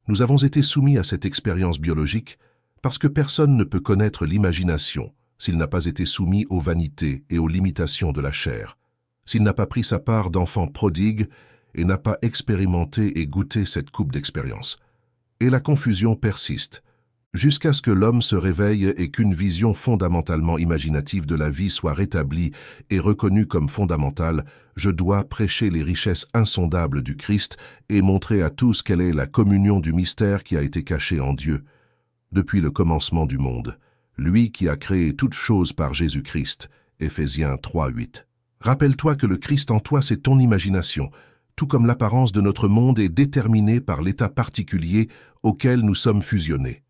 Speaker 1: Nous avons été soumis à cette expérience biologique parce que personne ne peut connaître l'imagination s'il n'a pas été soumis aux vanités et aux limitations de la chair, s'il n'a pas pris sa part d'enfant prodigue et n'a pas expérimenté et goûté cette coupe d'expérience. Et la confusion persiste, jusqu'à ce que l'homme se réveille et qu'une vision fondamentalement imaginative de la vie soit rétablie et reconnue comme fondamentale. Je dois prêcher les richesses insondables du Christ et montrer à tous quelle est la communion du mystère qui a été caché en Dieu depuis le commencement du monde, lui qui a créé toutes choses par Jésus-Christ. Éphésiens 3, 8. Rappelle-toi que le Christ en toi, c'est ton imagination, tout comme l'apparence de notre monde est déterminée par l'état particulier auquel nous sommes fusionnés.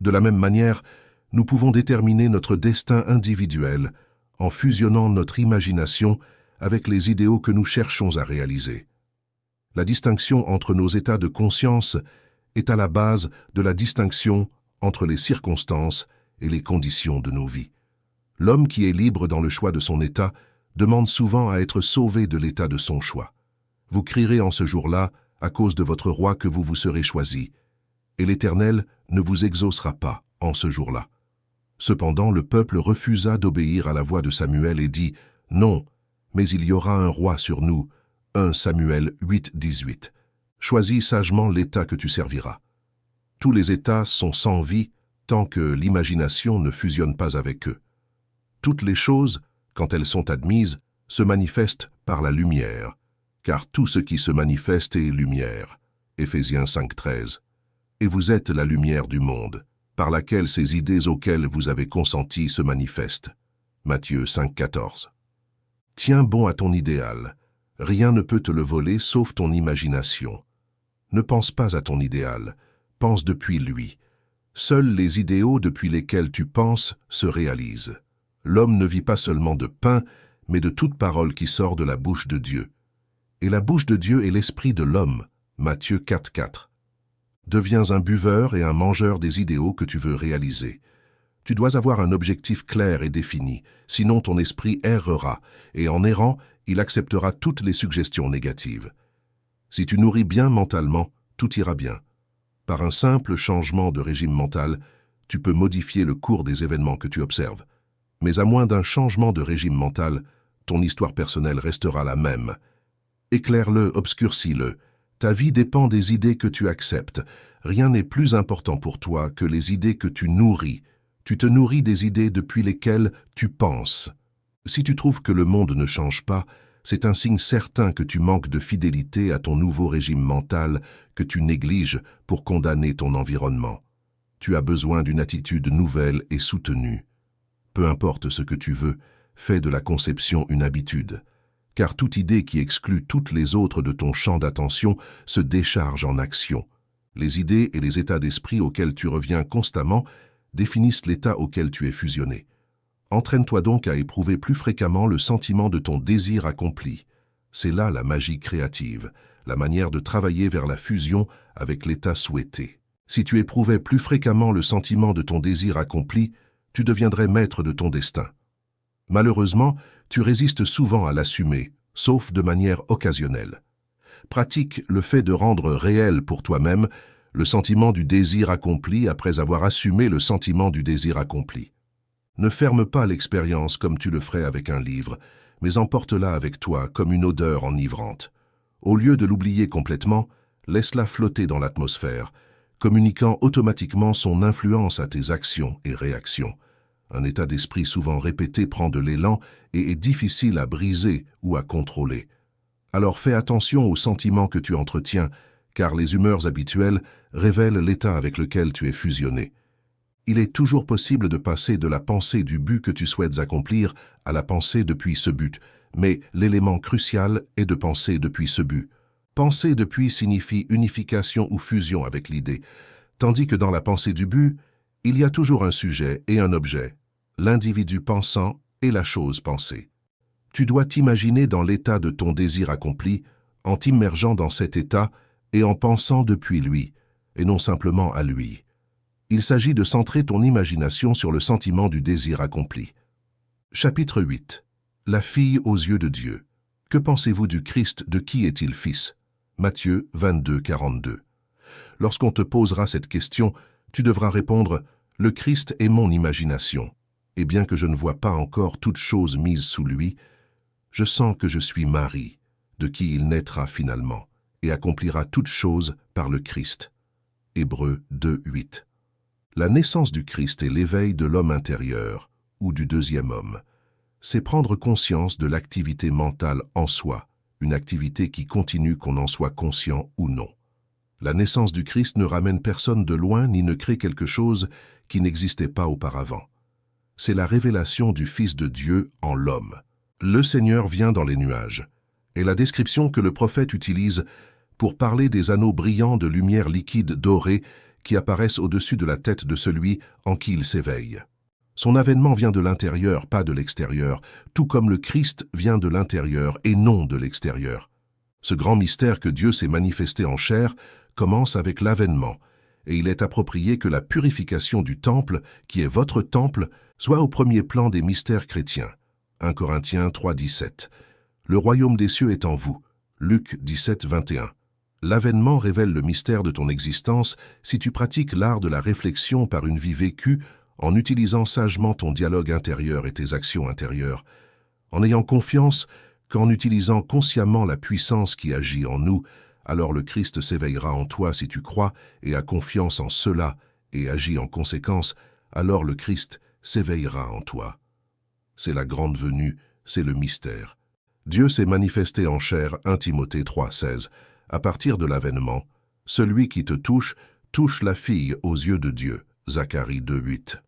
Speaker 1: De la même manière, nous pouvons déterminer notre destin individuel en fusionnant notre imagination avec les idéaux que nous cherchons à réaliser. La distinction entre nos états de conscience est à la base de la distinction entre les circonstances et les conditions de nos vies. L'homme qui est libre dans le choix de son état demande souvent à être sauvé de l'état de son choix. Vous crierez en ce jour-là, à cause de votre roi que vous vous serez choisi, et l'Éternel ne vous exaucera pas en ce jour-là. Cependant, le peuple refusa d'obéir à la voix de Samuel et dit « Non, mais il y aura un roi sur nous. » 1 Samuel 8, 18. Choisis sagement l'état que tu serviras. Tous les états sont sans vie tant que l'imagination ne fusionne pas avec eux. Toutes les choses, quand elles sont admises, se manifestent par la lumière, car tout ce qui se manifeste est lumière. Éphésiens 5, 13. Et vous êtes la lumière du monde, par laquelle ces idées auxquelles vous avez consenti se manifestent. Matthieu 5, 14. Tiens bon à ton idéal. Rien ne peut te le voler sauf ton imagination. Ne pense pas à ton idéal, pense depuis lui. Seuls les idéaux depuis lesquels tu penses se réalisent. L'homme ne vit pas seulement de pain, mais de toute parole qui sort de la bouche de Dieu. Et la bouche de Dieu est l'esprit de l'homme. Matthieu 4, 4. Deviens un buveur et un mangeur des idéaux que tu veux réaliser. Tu dois avoir un objectif clair et défini, sinon ton esprit errera, et en errant, il acceptera toutes les suggestions négatives. Si tu nourris bien mentalement, tout ira bien. Par un simple changement de régime mental, tu peux modifier le cours des événements que tu observes. Mais à moins d'un changement de régime mental, ton histoire personnelle restera la même. Éclaire-le, obscurcis-le. Ta vie dépend des idées que tu acceptes. Rien n'est plus important pour toi que les idées que tu nourris. Tu te nourris des idées depuis lesquelles tu penses. Si tu trouves que le monde ne change pas, c'est un signe certain que tu manques de fidélité à ton nouveau régime mental que tu négliges pour condamner ton environnement. Tu as besoin d'une attitude nouvelle et soutenue. Peu importe ce que tu veux, fais de la conception une habitude. Car toute idée qui exclut toutes les autres de ton champ d'attention se décharge en action. Les idées et les états d'esprit auxquels tu reviens constamment définissent l'état auquel tu es fusionné. Entraîne-toi donc à éprouver plus fréquemment le sentiment de ton désir accompli. C'est là la magie créative, la manière de travailler vers la fusion avec l'état souhaité. Si tu éprouvais plus fréquemment le sentiment de ton désir accompli, tu deviendrais maître de ton destin. Malheureusement, tu résistes souvent à l'assumer, sauf de manière occasionnelle. Pratique le fait de rendre réel pour toi-même le sentiment du désir accompli après avoir assumé le sentiment du désir accompli. Ne ferme pas l'expérience comme tu le ferais avec un livre, mais emporte-la avec toi comme une odeur enivrante. Au lieu de l'oublier complètement, laisse-la flotter dans l'atmosphère, communiquant automatiquement son influence à tes actions et réactions. Un état d'esprit souvent répété prend de l'élan et est difficile à briser ou à contrôler. Alors fais attention aux sentiments que tu entretiens, car les humeurs habituelles révèlent l'état avec lequel tu es fusionné. Il est toujours possible de passer de la pensée du but que tu souhaites accomplir à la pensée depuis ce but, mais l'élément crucial est de penser depuis ce but. Penser depuis signifie unification ou fusion avec l'idée, tandis que dans la pensée du but, il y a toujours un sujet et un objet, l'individu pensant et la chose pensée. Tu dois t'imaginer dans l'état de ton désir accompli, en t'immergeant dans cet état et en pensant depuis lui, et non simplement à lui. Il s'agit de centrer ton imagination sur le sentiment du désir accompli. Chapitre 8. La fille aux yeux de Dieu. Que pensez-vous du Christ? De qui est-il fils? Matthieu 22, 42. Lorsqu'on te posera cette question, tu devras répondre « Le Christ est mon imagination, et bien que je ne vois pas encore toutes choses mises sous lui, je sens que je suis Marie, de qui il naîtra finalement, et accomplira toutes choses par le Christ. » Hébreux 2, 8. La naissance du Christ est l'éveil de l'homme intérieur, ou du deuxième homme. C'est prendre conscience de l'activité mentale en soi, une activité qui continue qu'on en soit conscient ou non. La naissance du Christ ne ramène personne de loin ni ne crée quelque chose qui n'existait pas auparavant. C'est la révélation du Fils de Dieu en l'homme. Le Seigneur vient dans les nuages, est la description que le prophète utilise pour parler des anneaux brillants de lumière liquide dorée qui apparaissent au-dessus de la tête de celui en qui il s'éveille. Son avènement vient de l'intérieur, pas de l'extérieur, tout comme le Christ vient de l'intérieur et non de l'extérieur. Ce grand mystère que Dieu s'est manifesté en chair commence avec l'avènement, et il est approprié que la purification du temple, qui est votre temple, soit au premier plan des mystères chrétiens. 1 Corinthiens 3, 17. Le royaume des cieux est en vous. Luc 17, 21. L'avènement révèle le mystère de ton existence si tu pratiques l'art de la réflexion par une vie vécue en utilisant sagement ton dialogue intérieur et tes actions intérieures, en ayant confiance qu'en utilisant consciemment la puissance qui agit en nous, alors le Christ s'éveillera en toi si tu crois et as confiance en cela et agis en conséquence, alors le Christ s'éveillera en toi. C'est la grande venue, c'est le mystère. Dieu s'est manifesté en chair, 1 Timothée 3, 16. À partir de l'avènement, celui qui te touche, touche la fille aux yeux de Dieu. Zacharie 2, 8.